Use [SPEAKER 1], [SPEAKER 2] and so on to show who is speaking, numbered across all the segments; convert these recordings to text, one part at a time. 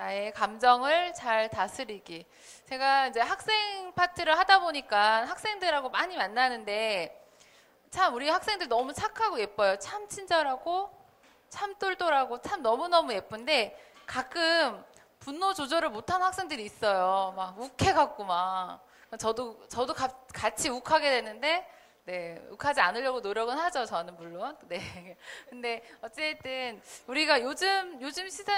[SPEAKER 1] 나의 감정을 잘 다스리기. 제가 이제 학생 파트를 하다 보니까 학생들하고 많이 만나는데 참 우리 학생들 너무 착하고 예뻐요. 참 친절하고 참 똘똘하고 참 너무너무 예쁜데 가끔 분노 조절을 못하는 학생들이 있어요. 막 욱해갖고 막. 저도 같이 욱하게 되는데 네, 욱하지 않으려고 노력은 하죠, 저는 물론. 네. 근데 어쨌든 우리가 요즘 시사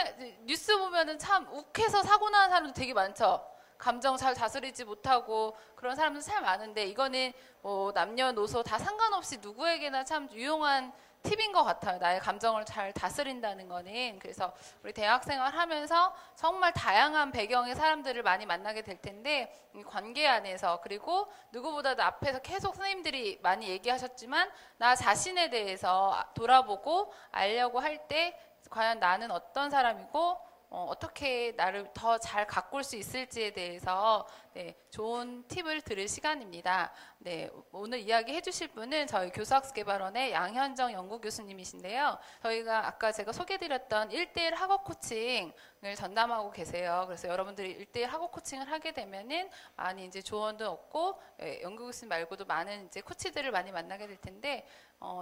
[SPEAKER 1] 뉴스 보면은 참 욱해서 사고 나는 사람도 되게 많죠. 감정 잘 다스리지 못하고 그런 사람도 참 많은데 이거는 뭐 남녀노소 다 상관없이 누구에게나 참 유용한 팁인 것 같아요. 나의 감정을 잘 다스린다는 거는. 그래서 우리 대학생활 하면서 정말 다양한 배경의 사람들을 많이 만나게 될 텐데 이 관계 안에서 그리고 누구보다도 앞에서 계속 선생님들이 많이 얘기하셨지만 나 자신에 대해서 돌아보고 알려고 할 때 과연 나는 어떤 사람이고 어떻게 나를 더 잘 가꿀 수 있을지에 대해서 네, 좋은 팁을 들을 시간입니다. 네, 오늘 이야기 해주실 분은 저희 교수학습개발원의 양현정 연구교수님이신데요. 저희가 아까 제가 소개해드렸던 1:1 학업 코칭을 전담하고 계세요. 그래서 여러분들이 1:1 학업 코칭을 하게 되면은 많이 이제 조언도 얻고 연구교수님 말고도 많은 이제 코치들을 많이 만나게 될 텐데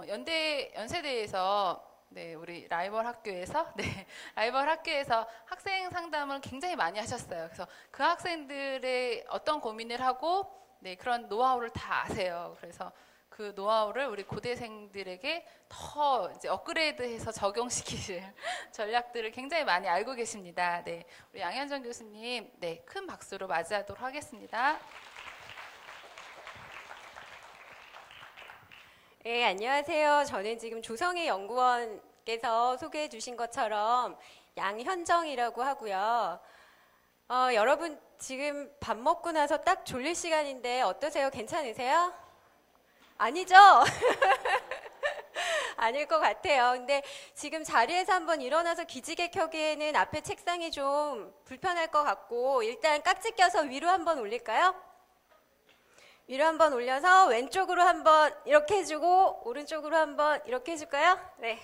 [SPEAKER 1] 연세대에서 네, 우리 라이벌 학교에서 학생 상담을 굉장히 많이 하셨어요. 그래서 그 학생들의 어떤 고민을 하고 네, 그런 노하우를 다 아세요. 그래서 그 노하우를 우리 고대생들에게 더 이제 업그레이드해서 적용시키실 전략들을 굉장히 많이 알고 계십니다. 네, 우리 양현정 교수님, 네, 큰 박수로 맞이하도록 하겠습니다.
[SPEAKER 2] 네, 안녕하세요. 저는 지금 조성희 연구원께서 소개해 주신 것처럼 양현정이라고 하고요. 여러분 지금 밥 먹고 나서 딱 졸릴 시간인데 어떠세요? 괜찮으세요? 아니죠? 아닐 것 같아요. 근데 지금 자리에서 한번 일어나서 기지개 켜기에는 앞에 책상이 좀 불편할 것 같고 일단 깍지 껴서 위로 한번 올릴까요? 위로 한번 올려서 왼쪽으로 한번 이렇게 해주고 오른쪽으로 한번 이렇게 해줄까요? 네.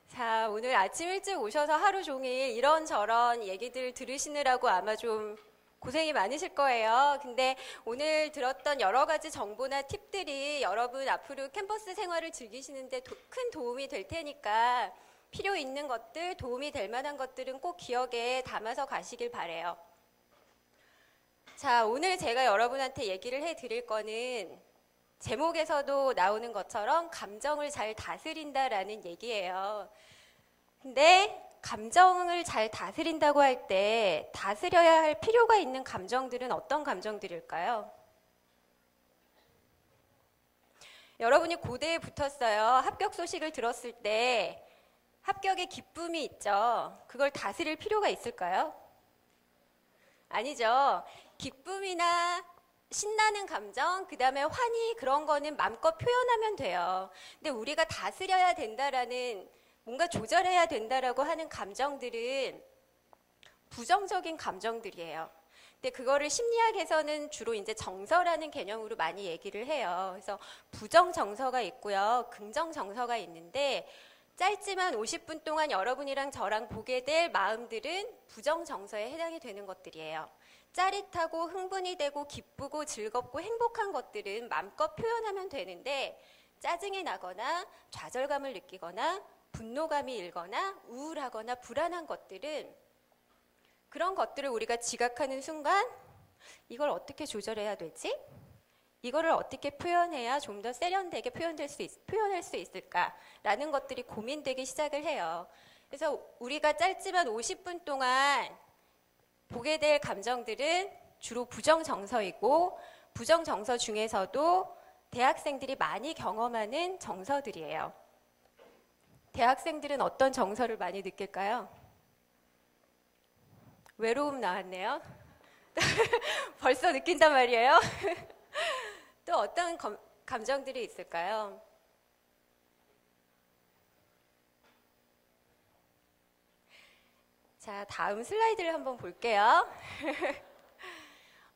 [SPEAKER 2] 자, 오늘 아침 일찍 오셔서 하루 종일 이런저런 얘기들 들으시느라고 아마 좀 고생이 많으실 거예요. 근데 오늘 들었던 여러 가지 정보나 팁들이 여러분 앞으로 캠퍼스 생활을 즐기시는데 큰 도움이 될 테니까 필요 있는 것들, 도움이 될 만한 것들은 꼭 기억에 담아서 가시길 바라요. 자, 오늘 제가 여러분한테 얘기를 해드릴 거는 제목에서도 나오는 것처럼 감정을 잘 다스린다라는 얘기예요. 근데 감정을 잘 다스린다고 할 때 다스려야 할 필요가 있는 감정들은 어떤 감정들일까요? 여러분이 고대에 붙었어요. 합격 소식을 들었을 때 합격의 기쁨이 있죠. 그걸 다스릴 필요가 있을까요? 아니죠. 기쁨이나 신나는 감정, 그 다음에 환희 그런 거는 마음껏 표현하면 돼요. 근데 우리가 다스려야 된다라는 뭔가 조절해야 된다라고 하는 감정들은 부정적인 감정들이에요. 근데 그거를 심리학에서는 주로 이제 정서라는 개념으로 많이 얘기를 해요. 그래서 부정 정서가 있고요. 긍정 정서가 있는데 짧지만 50분 동안 여러분이랑 저랑 보게 될 마음들은 부정 정서에 해당이 되는 것들이에요. 짜릿하고 흥분이 되고 기쁘고 즐겁고 행복한 것들은 마음껏 표현하면 되는데 짜증이 나거나 좌절감을 느끼거나 분노감이 일거나 우울하거나 불안한 것들은 그런 것들을 우리가 지각하는 순간 이걸 어떻게 조절해야 되지? 이거를 어떻게 표현해야 좀 더 세련되게 표현할 수 있을까라는 것들이 고민되기 시작을 해요. 그래서 우리가 짧지만 50분 동안 보게 될 감정들은 주로 부정정서이고 부정정서 중에서도 대학생들이 많이 경험하는 정서들이에요. 대학생들은 어떤 정서를 많이 느낄까요? 외로움 나왔네요. 벌써 느낀단 말이에요. 또 어떤 감정들이 있을까요? 자, 다음 슬라이드를 한번 볼게요.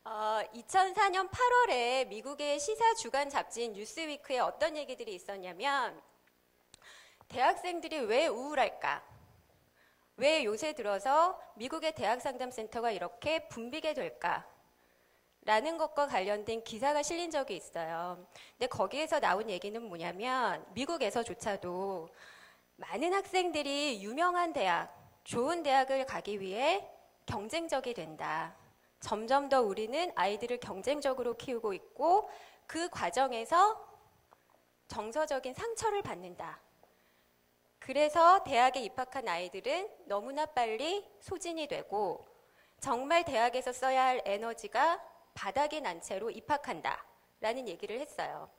[SPEAKER 2] 2004년 8월에 미국의 시사 주간 잡지인 뉴스위크에 어떤 얘기들이 있었냐면 대학생들이 왜 우울할까? 왜 요새 들어서 미국의 대학상담센터가 이렇게 붐비게 될까? 라는 것과 관련된 기사가 실린 적이 있어요. 근데 거기에서 나온 얘기는 뭐냐면 미국에서조차도 많은 학생들이 유명한 대학, 좋은 대학을 가기 위해 경쟁적이 된다. 점점 더 우리는 아이들을 경쟁적으로 키우고 있고 그 과정에서 정서적인 상처를 받는다. 그래서 대학에 입학한 아이들은 너무나 빨리 소진이 되고 정말 대학에서 써야 할 에너지가 바닥이 난 채로 입학한다 라는 얘기를 했어요.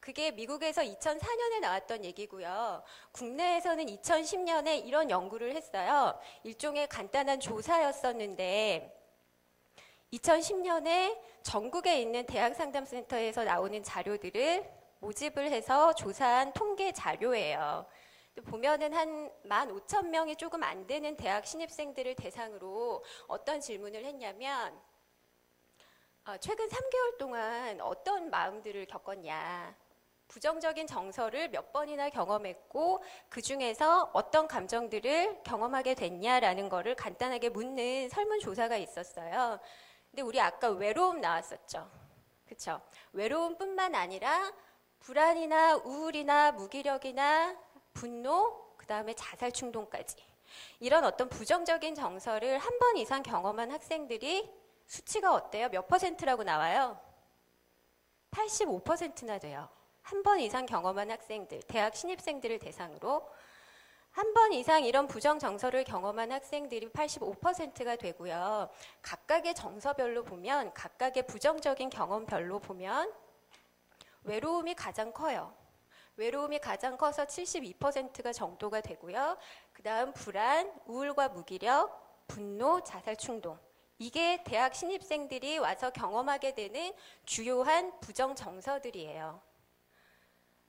[SPEAKER 2] 그게 미국에서 2004년에 나왔던 얘기고요. 국내에서는 2010년에 이런 연구를 했어요. 일종의 간단한 조사였었는데 2010년에 전국에 있는 대학상담센터에서 나오는 자료들을 모집을 해서 조사한 통계 자료예요. 보면은 한 15,000명이 조금 안 되는 대학 신입생들을 대상으로 어떤 질문을 했냐면 최근 3개월 동안 어떤 마음들을 겪었냐, 부정적인 정서를 몇 번이나 경험했고 그 중에서 어떤 감정들을 경험하게 됐냐라는 거를 간단하게 묻는 설문조사가 있었어요. 근데 우리 아까 외로움 나왔었죠. 그렇죠? 외로움뿐만 아니라 불안이나 우울이나 무기력이나 분노, 그 다음에 자살 충동까지 이런 어떤 부정적인 정서를 한 번 이상 경험한 학생들이 수치가 어때요? 몇 퍼센트라고 나와요? 85%나 돼요. 한 번 이상 경험한 학생들, 대학 신입생들을 대상으로 한 번 이상 이런 부정 정서를 경험한 학생들이 85%가 되고요. 각각의 정서별로 보면, 각각의 부정적인 경험별로 보면 외로움이 가장 커요. 외로움이 가장 커서 72%가 정도가 되고요. 그 다음 불안, 우울과 무기력, 분노, 자살 충동. 이게 대학 신입생들이 와서 경험하게 되는 주요한 부정 정서들이에요.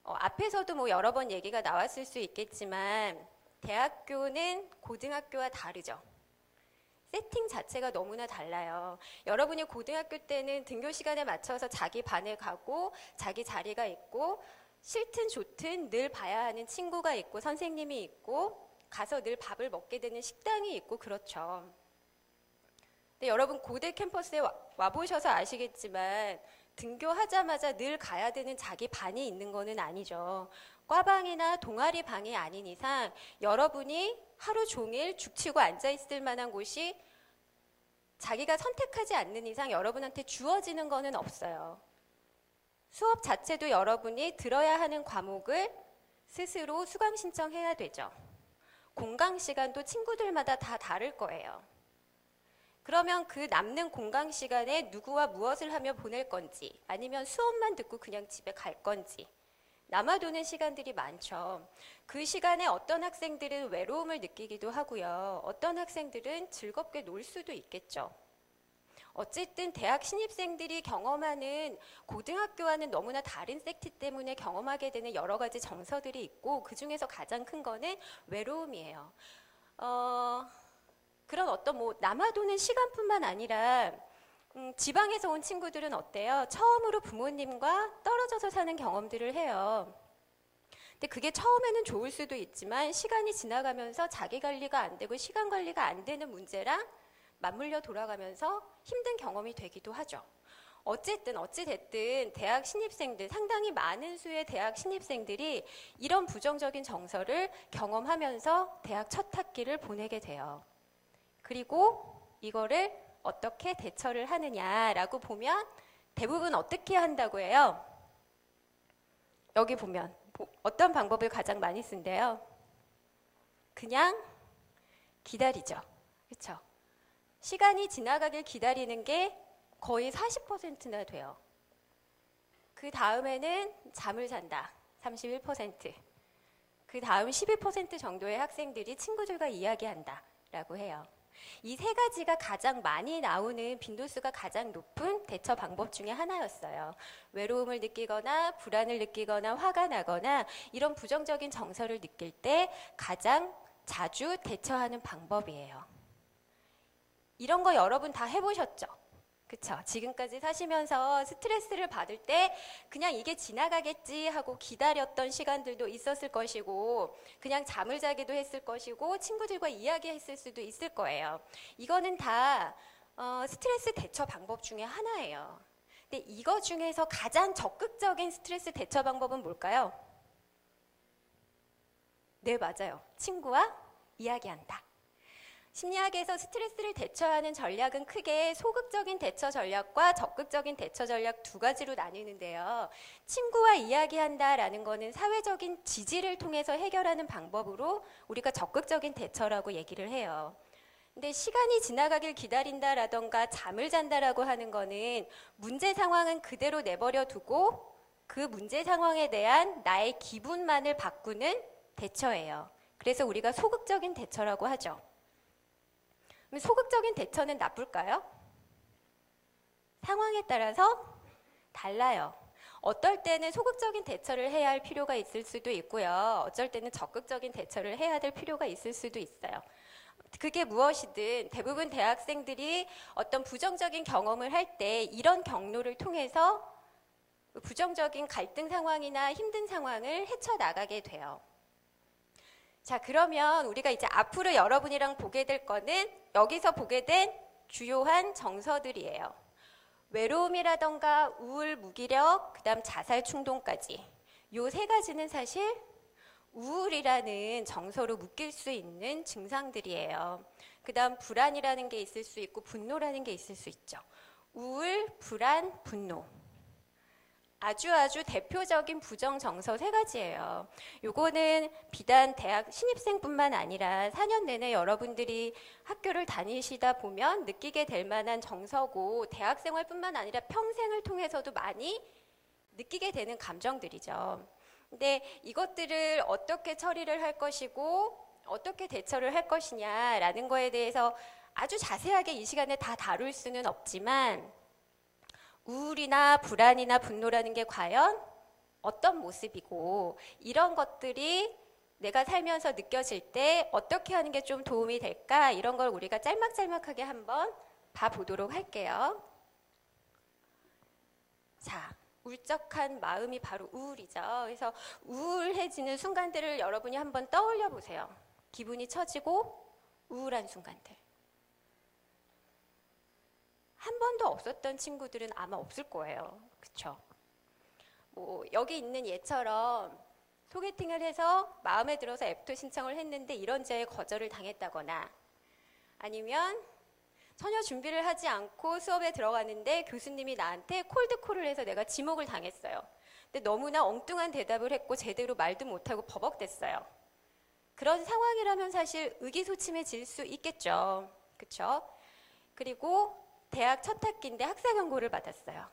[SPEAKER 2] 앞에서도 뭐 여러 번 얘기가 나왔을 수 있겠지만 대학교는 고등학교와 다르죠. 세팅 자체가 너무나 달라요. 여러분이 고등학교 때는 등교 시간에 맞춰서 자기 반에 가고 자기 자리가 있고 싫든 좋든 늘 봐야 하는 친구가 있고 선생님이 있고 가서 늘 밥을 먹게 되는 식당이 있고 그렇죠. 근데 여러분 고대 캠퍼스에 와보셔서 아시겠지만 등교하자마자 늘 가야 되는 자기 반이 있는 거는 아니죠. 과방이나 동아리 방이 아닌 이상 여러분이 하루 종일 죽치고 앉아있을 만한 곳이 자기가 선택하지 않는 이상 여러분한테 주어지는 거는 없어요. 수업 자체도 여러분이 들어야 하는 과목을 스스로 수강 신청해야 되죠. 공강 시간도 친구들마다 다 다를 거예요. 그러면 그 남는 공강 시간에 누구와 무엇을 하며 보낼 건지 아니면 수업만 듣고 그냥 집에 갈 건지 남아도는 시간들이 많죠. 그 시간에 어떤 학생들은 외로움을 느끼기도 하고요. 어떤 학생들은 즐겁게 놀 수도 있겠죠. 어쨌든 대학 신입생들이 경험하는 고등학교와는 너무나 다른 섹트 때문에 경험하게 되는 여러 가지 정서들이 있고 그 중에서 가장 큰 거는 외로움이에요. 그런 어떤 뭐 남아도는 시간뿐만 아니라 지방에서 온 친구들은 어때요? 처음으로 부모님과 떨어져서 사는 경험들을 해요. 근데 그게 처음에는 좋을 수도 있지만 시간이 지나가면서 자기 관리가 안 되고 시간 관리가 안 되는 문제랑 맞물려 돌아가면서 힘든 경험이 되기도 하죠. 어찌됐든 대학 신입생들, 상당히 많은 수의 대학 신입생들이 이런 부정적인 정서를 경험하면서 대학 첫 학기를 보내게 돼요. 그리고 이거를 어떻게 대처를 하느냐라고 보면 대부분 어떻게 한다고 해요? 여기 보면 어떤 방법을 가장 많이 쓴대요? 그냥 기다리죠. 그렇죠? 시간이 지나가길 기다리는 게 거의 40%나 돼요. 그 다음에는 잠을 잔다. 31%. 그 다음 12% 정도의 학생들이 친구들과 이야기한다. 라고 해요. 이 세 가지가 가장 많이 나오는 빈도수가 가장 높은 대처 방법 중에 하나였어요. 외로움을 느끼거나 불안을 느끼거나 화가 나거나 이런 부정적인 정서를 느낄 때 가장 자주 대처하는 방법이에요. 이런 거 여러분 다 해보셨죠? 그쵸? 지금까지 사시면서 스트레스를 받을 때 그냥 이게 지나가겠지 하고 기다렸던 시간들도 있었을 것이고, 그냥 잠을 자기도 했을 것이고, 친구들과 이야기했을 수도 있을 거예요. 이거는 다 스트레스 대처 방법 중에 하나예요. 근데 이거 중에서 가장 적극적인 스트레스 대처 방법은 뭘까요? 네, 맞아요. 친구와 이야기한다. 심리학에서 스트레스를 대처하는 전략은 크게 소극적인 대처 전략과 적극적인 대처 전략 두 가지로 나뉘는데요. 친구와 이야기한다라는 거는 사회적인 지지를 통해서 해결하는 방법으로 우리가 적극적인 대처라고 얘기를 해요. 근데 시간이 지나가길 기다린다라던가 잠을 잔다라고 하는 거는 문제 상황은 그대로 내버려 두고 그 문제 상황에 대한 나의 기분만을 바꾸는 대처예요. 그래서 우리가 소극적인 대처라고 하죠. 그럼 소극적인 대처는 나쁠까요? 상황에 따라서 달라요. 어떨 때는 소극적인 대처를 해야 할 필요가 있을 수도 있고요. 어쩔 때는 적극적인 대처를 해야 될 필요가 있을 수도 있어요. 그게 무엇이든 대부분 대학생들이 어떤 부정적인 경험을 할 때 이런 경로를 통해서 부정적인 갈등 상황이나 힘든 상황을 헤쳐나가게 돼요. 자, 그러면 우리가 이제 앞으로 여러분이랑 보게 될 거는 여기서 보게 된 주요한 정서들이에요. 외로움이라던가 우울, 무기력, 그 다음 자살 충동까지. 요 세 가지는 사실 우울이라는 정서로 묶일 수 있는 증상들이에요. 그 다음 불안이라는 게 있을 수 있고 분노라는 게 있을 수 있죠. 우울, 불안, 분노. 아주 대표적인 부정 정서 세 가지예요. 요거는 비단 대학 신입생뿐만 아니라 4년 내내 여러분들이 학교를 다니시다 보면 느끼게 될 만한 정서고 대학 생활뿐만 아니라 평생을 통해서도 많이 느끼게 되는 감정들이죠. 근데 이것들을 어떻게 처리를 할 것이고 어떻게 대처를 할 것이냐라는 거에 대해서 아주 자세하게 이 시간에 다 다룰 수는 없지만 우울이나 불안이나 분노라는 게 과연 어떤 모습이고 이런 것들이 내가 살면서 느껴질 때 어떻게 하는 게 좀 도움이 될까 이런 걸 우리가 짤막짤막하게 한번 봐보도록 할게요. 자, 울적한 마음이 바로 우울이죠. 그래서 우울해지는 순간들을 여러분이 한번 떠올려 보세요. 기분이 처지고 우울한 순간들. 한 번도 없었던 친구들은 아마 없을 거예요. 그쵸? 뭐 여기 있는 얘처럼 소개팅을 해서 마음에 들어서 애프터 신청을 했는데 이런저런 거절을 당했다거나 아니면 전혀 준비를 하지 않고 수업에 들어갔는데 교수님이 나한테 콜드콜을 해서 내가 지목을 당했어요. 근데 너무나 엉뚱한 대답을 했고 제대로 말도 못하고 버벅댔어요. 그런 상황이라면 사실 의기소침해질 수 있겠죠. 그쵸? 그리고 대학 첫 학기인데 학사 경고를 받았어요.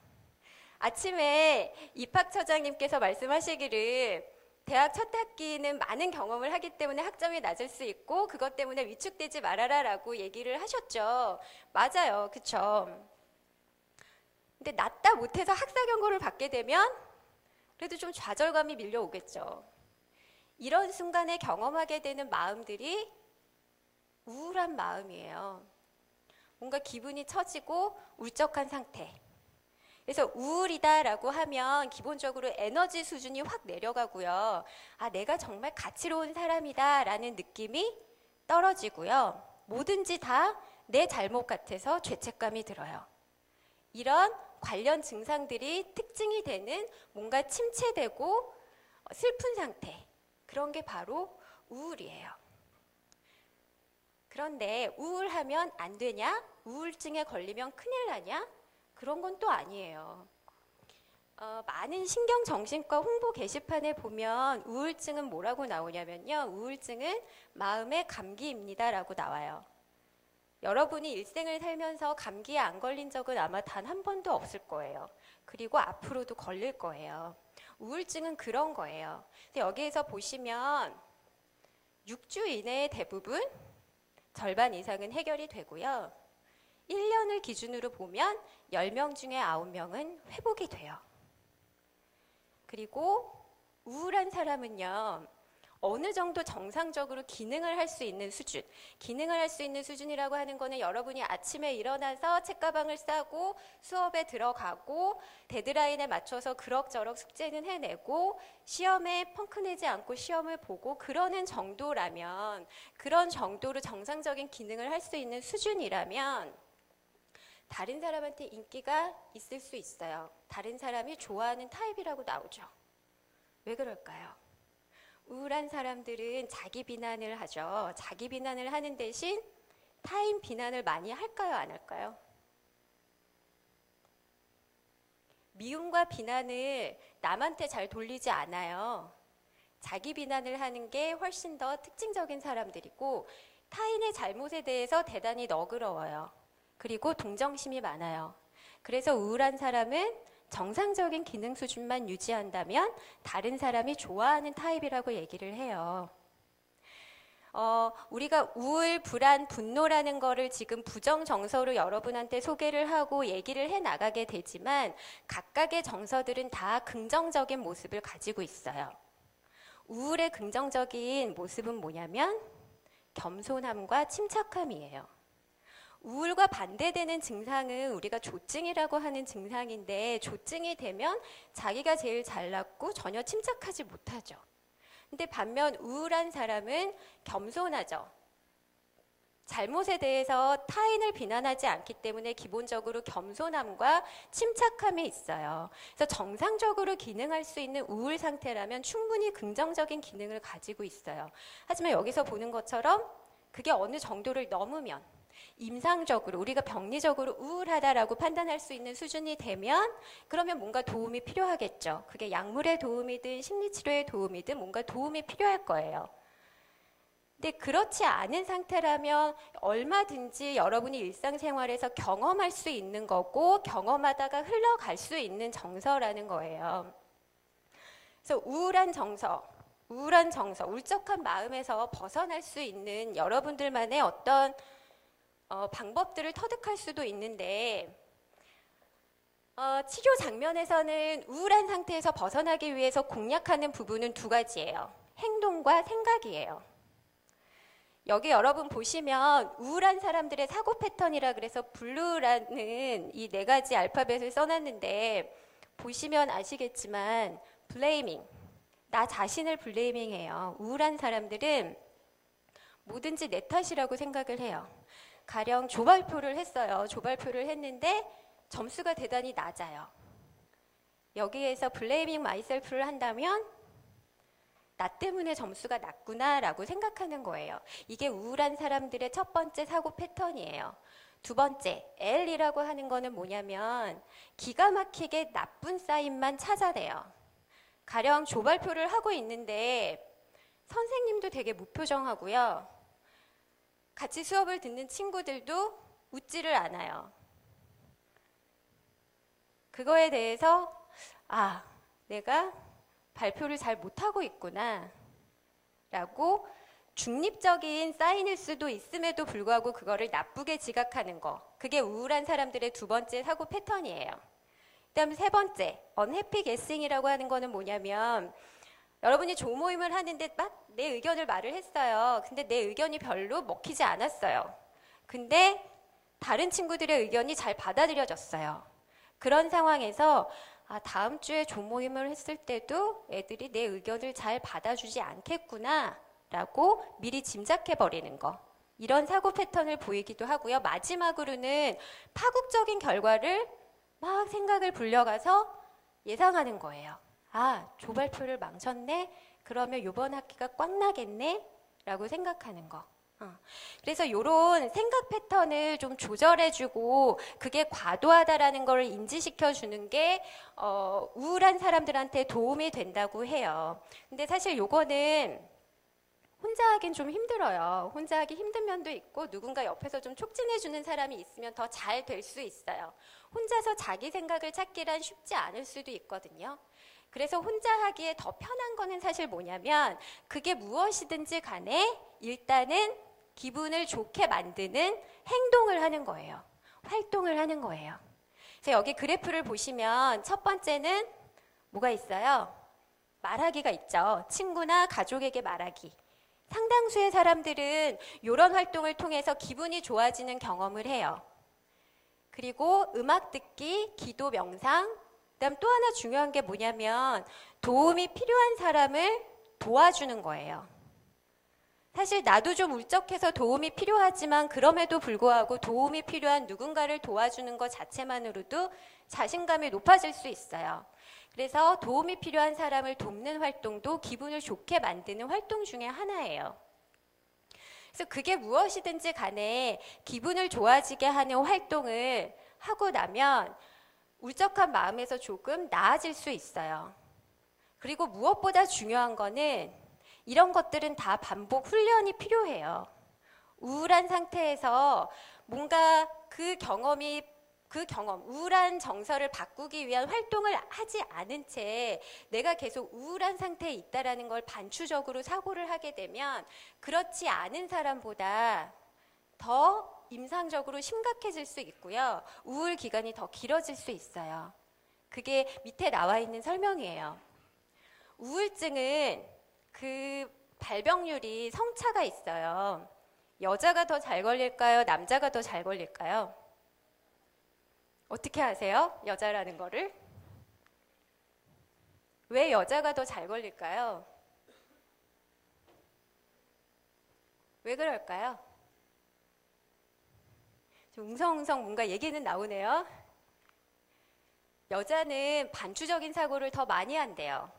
[SPEAKER 2] 아침에 입학처장님께서 말씀하시기를 대학 첫 학기는 많은 경험을 하기 때문에 학점이 낮을 수 있고 그것 때문에 위축되지 말아라 라고 얘기를 하셨죠. 맞아요. 그쵸? 근데 낮다 못해서 학사 경고를 받게 되면 그래도 좀 좌절감이 밀려오겠죠. 이런 순간에 경험하게 되는 마음들이 우울한 마음이에요. 뭔가 기분이 처지고 울적한 상태. 그래서 우울이다라고 하면 기본적으로 에너지 수준이 확 내려가고요. 아, 내가 정말 가치로운 사람이다라는 느낌이 떨어지고요. 뭐든지 다 내 잘못 같아서 죄책감이 들어요. 이런 관련 증상들이 특징이 되는 뭔가 침체되고 슬픈 상태. 그런 게 바로 우울이에요. 그런데 우울하면 안 되냐? 우울증에 걸리면 큰일 나냐? 그런 건 또 아니에요. 많은 신경정신과 홍보 게시판에 보면 우울증은 뭐라고 나오냐면요. 우울증은 마음의 감기입니다 라고 나와요. 여러분이 일생을 살면서 감기에 안 걸린 적은 아마 단 한 번도 없을 거예요. 그리고 앞으로도 걸릴 거예요. 우울증은 그런 거예요. 근데 여기에서 보시면 6주 이내에 대부분 절반 이상은 해결이 되고요. 1년을 기준으로 보면 10명 중에 9명은 회복이 돼요. 그리고 우울한 사람은요. 어느 정도 정상적으로 기능을 할 수 있는 수준. 기능을 할 수 있는 수준이라고 하는 거는 여러분이 아침에 일어나서 책가방을 싸고 수업에 들어가고 데드라인에 맞춰서 그럭저럭 숙제는 해내고 시험에 펑크내지 않고 시험을 보고 그러는 정도라면, 그런 정도로 정상적인 기능을 할 수 있는 수준이라면 다른 사람한테 인기가 있을 수 있어요. 다른 사람이 좋아하는 타입이라고 나오죠. 왜 그럴까요? 우울한 사람들은 자기 비난을 하죠. 자기 비난을 하는 대신 타인 비난을 많이 할까요? 안 할까요? 미움과 비난을 남한테 잘 돌리지 않아요. 자기 비난을 하는 게 훨씬 더 특징적인 사람들이고 타인의 잘못에 대해서 대단히 너그러워요. 그리고 동정심이 많아요. 그래서 우울한 사람은 정상적인 기능 수준만 유지한다면 다른 사람이 좋아하는 타입이라고 얘기를 해요. 우리가 우울, 불안, 분노라는 거를 지금 부정 정서로 여러분한테 소개를 하고 얘기를 해 나가게 되지만 각각의 정서들은 다 긍정적인 모습을 가지고 있어요. 우울의 긍정적인 모습은 뭐냐면 겸손함과 침착함이에요. 우울과 반대되는 증상은 우리가 조증이라고 하는 증상인데 조증이 되면 자기가 제일 잘났고 전혀 침착하지 못하죠. 근데 반면 우울한 사람은 겸손하죠. 잘못에 대해서 타인을 비난하지 않기 때문에 기본적으로 겸손함과 침착함이 있어요. 그래서 정상적으로 기능할 수 있는 우울 상태라면 충분히 긍정적인 기능을 가지고 있어요. 하지만 여기서 보는 것처럼 그게 어느 정도를 넘으면 임상적으로 우리가 병리적으로 우울하다라고 판단할 수 있는 수준이 되면 그러면 뭔가 도움이 필요하겠죠. 그게 약물의 도움이든 심리치료의 도움이든 뭔가 도움이 필요할 거예요. 근데 그렇지 않은 상태라면 얼마든지 여러분이 일상생활에서 경험할 수 있는 거고 경험하다가 흘러갈 수 있는 정서라는 거예요. 그래서 우울한 정서, 울적한 마음에서 벗어날 수 있는 여러분들만의 어떤 방법들을 터득할 수도 있는데 치료 장면에서는 우울한 상태에서 벗어나기 위해서 공략하는 부분은 두 가지예요. 행동과 생각이에요. 여기 여러분 보시면 우울한 사람들의 사고 패턴이라 그래서 블루라는 이 네 가지 알파벳을 써놨는데 보시면 아시겠지만 블레이밍, 나 자신을 블레이밍해요. 우울한 사람들은 뭐든지 내 탓이라고 생각을 해요. 가령 조발표를 했어요. 조발표를 했는데 점수가 대단히 낮아요. 여기에서 블레이밍 마이셀프를 한다면 나 때문에 점수가 낮구나라고 생각하는 거예요. 이게 우울한 사람들의 첫 번째 사고 패턴이에요. 두 번째, L이라고 하는 거는 뭐냐면 기가 막히게 나쁜 사인만 찾아내요. 가령 조발표를 하고 있는데 선생님도 되게 무표정하고요. 같이 수업을 듣는 친구들도 웃지를 않아요. 그거에 대해서 내가 발표를 잘 못하고 있구나 라고 중립적인 사인일 수도 있음에도 불구하고 그거를 나쁘게 지각하는 거, 그게 우울한 사람들의 두 번째 사고 패턴이에요. 그다음 세 번째, 언해피 게싱이라고 하는 거는 뭐냐면 여러분이 조모임을 하는데 막 내 의견을 말을 했어요. 근데 내 의견이 별로 먹히지 않았어요. 근데 다른 친구들의 의견이 잘 받아들여졌어요. 그런 상황에서 다음 주에 조모임을 했을 때도 애들이 내 의견을 잘 받아주지 않겠구나 라고 미리 짐작해버리는 거. 이런 사고 패턴을 보이기도 하고요. 마지막으로는 파국적인 결과를 막 생각을 불려가서 예상하는 거예요. 조발표를 망쳤네? 그러면 이번 학기가 꽉 나겠네? 라고 생각하는 거. 그래서 이런 생각 패턴을 좀 조절해주고 그게 과도하다라는 걸 인지시켜주는 게 우울한 사람들한테 도움이 된다고 해요. 근데 사실 요거는 혼자 하긴 좀 힘들어요. 혼자 하기 힘든 면도 있고 누군가 옆에서 좀 촉진해주는 사람이 있으면 더 잘 될 수 있어요. 혼자서 자기 생각을 찾기란 쉽지 않을 수도 있거든요. 그래서 혼자 하기에 더 편한 거는 사실 뭐냐면 그게 무엇이든지 간에 일단은 기분을 좋게 만드는 행동을 하는 거예요. 활동을 하는 거예요. 그래서 여기 그래프를 보시면 첫 번째는 뭐가 있어요? 말하기가 있죠. 친구나 가족에게 말하기. 상당수의 사람들은 이런 활동을 통해서 기분이 좋아지는 경험을 해요. 그리고 음악 듣기, 기도, 명상, 그다음 또 하나 중요한 게 뭐냐면 도움이 필요한 사람을 도와주는 거예요. 사실 나도 좀 울적해서 도움이 필요하지만 그럼에도 불구하고 도움이 필요한 누군가를 도와주는 것 자체만으로도 자신감이 높아질 수 있어요. 그래서 도움이 필요한 사람을 돕는 활동도 기분을 좋게 만드는 활동 중에 하나예요. 그래서 그게 무엇이든지 간에 기분을 좋아지게 하는 활동을 하고 나면 울적한 마음에서 조금 나아질 수 있어요. 그리고 무엇보다 중요한 거는 이런 것들은 다 반복 훈련이 필요해요. 우울한 상태에서 뭔가 그 경험, 우울한 정서를 바꾸기 위한 활동을 하지 않은 채 내가 계속 우울한 상태에 있다라는 걸 반추적으로 사고를 하게 되면 그렇지 않은 사람보다 더 임상적으로 심각해질 수 있고요. 우울 기간이 더 길어질 수 있어요. 그게 밑에 나와 있는 설명이에요. 우울증은 그 발병률이 성차가 있어요. 여자가 더 잘 걸릴까요? 남자가 더 잘 걸릴까요? 어떻게 아세요? 여자라는 거를? 왜 여자가 더 잘 걸릴까요? 왜 그럴까요? 좀 웅성웅성 뭔가 얘기는 나오네요. 여자는 반추적인 사고를 더 많이 한대요.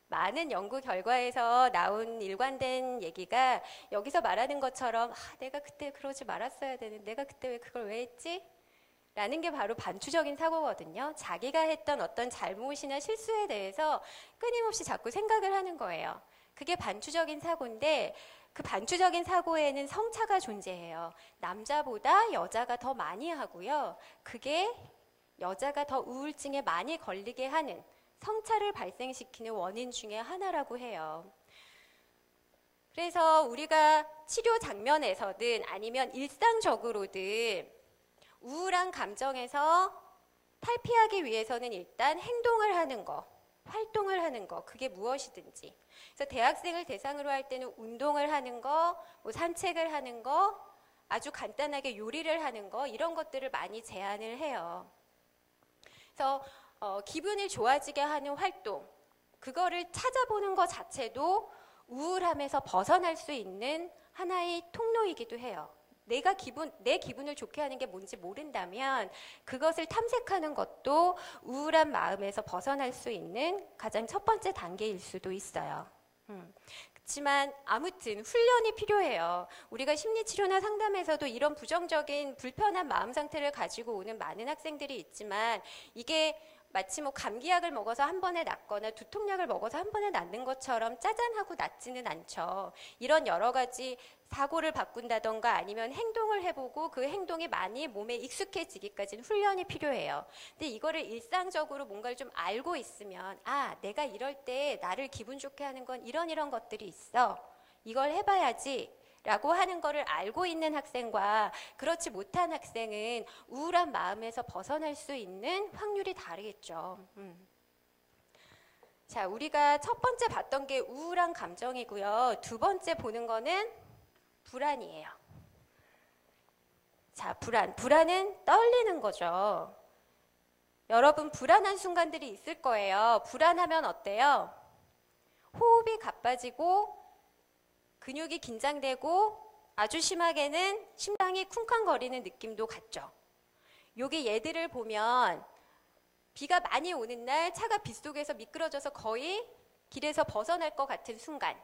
[SPEAKER 2] 많은 연구 결과에서 나온 일관된 얘기가 여기서 말하는 것처럼 내가 그때 그러지 말았어야 되는데 내가 그때 그걸 왜 했지? 라는 게 바로 반추적인 사고거든요. 자기가 했던 어떤 잘못이나 실수에 대해서 끊임없이 자꾸 생각을 하는 거예요. 그게 반추적인 사고인데 그 반추적인 사고에는 성차가 존재해요. 남자보다 여자가 더 많이 하고요. 그게 여자가 더 우울증에 많이 걸리게 하는 성차를 발생시키는 원인 중에 하나라고 해요. 그래서 우리가 치료 장면에서든 아니면 일상적으로든 우울한 감정에서 탈피하기 위해서는 일단 행동을 하는 거, 활동을 하는 거, 그게 무엇이든지. 그래서 대학생을 대상으로 할 때는 운동을 하는 거, 뭐 산책을 하는 거, 아주 간단하게 요리를 하는 거, 이런 것들을 많이 제안을 해요. 그래서 기분을 좋아지게 하는 활동, 그거를 찾아보는 것 자체도 우울함에서 벗어날 수 있는 하나의 통로이기도 해요. 내 기분을 좋게 하는 게 뭔지 모른다면 그것을 탐색하는 것도 우울한 마음에서 벗어날 수 있는 가장 첫 번째 단계일 수도 있어요. 그렇지만 아무튼 훈련이 필요해요. 우리가 심리치료나 상담에서도 이런 부정적인 불편한 마음 상태를 가지고 오는 많은 학생들이 있지만 이게 마치 뭐 감기약을 먹어서 한 번에 낫거나 두통약을 먹어서 한 번에 낫는 것처럼 짜잔하고 낫지는 않죠. 이런 여러 가지 사고를 바꾼다던가 아니면 행동을 해보고 그 행동이 많이 몸에 익숙해지기까지는 훈련이 필요해요. 근데 이거를 일상적으로 뭔가를 좀 알고 있으면 내가 이럴 때 나를 기분 좋게 하는 건 이런 것들이 있어. 이걸 해봐야지. 라고 하는 거를 알고 있는 학생과 그렇지 못한 학생은 우울한 마음에서 벗어날 수 있는 확률이 다르겠죠. 자, 우리가 첫 번째 봤던 게 우울한 감정이고요. 두 번째 보는 거는 불안이에요. 자, 불안은 떨리는 거죠. 여러분 불안한 순간들이 있을 거예요. 불안하면 어때요? 호흡이 가빠지고 근육이 긴장되고 아주 심하게는 심장이 쿵쾅거리는 느낌도 같죠. 여기 얘들을 보면 비가 많이 오는 날 차가 빗속에서 미끄러져서 거의 길에서 벗어날 것 같은 순간,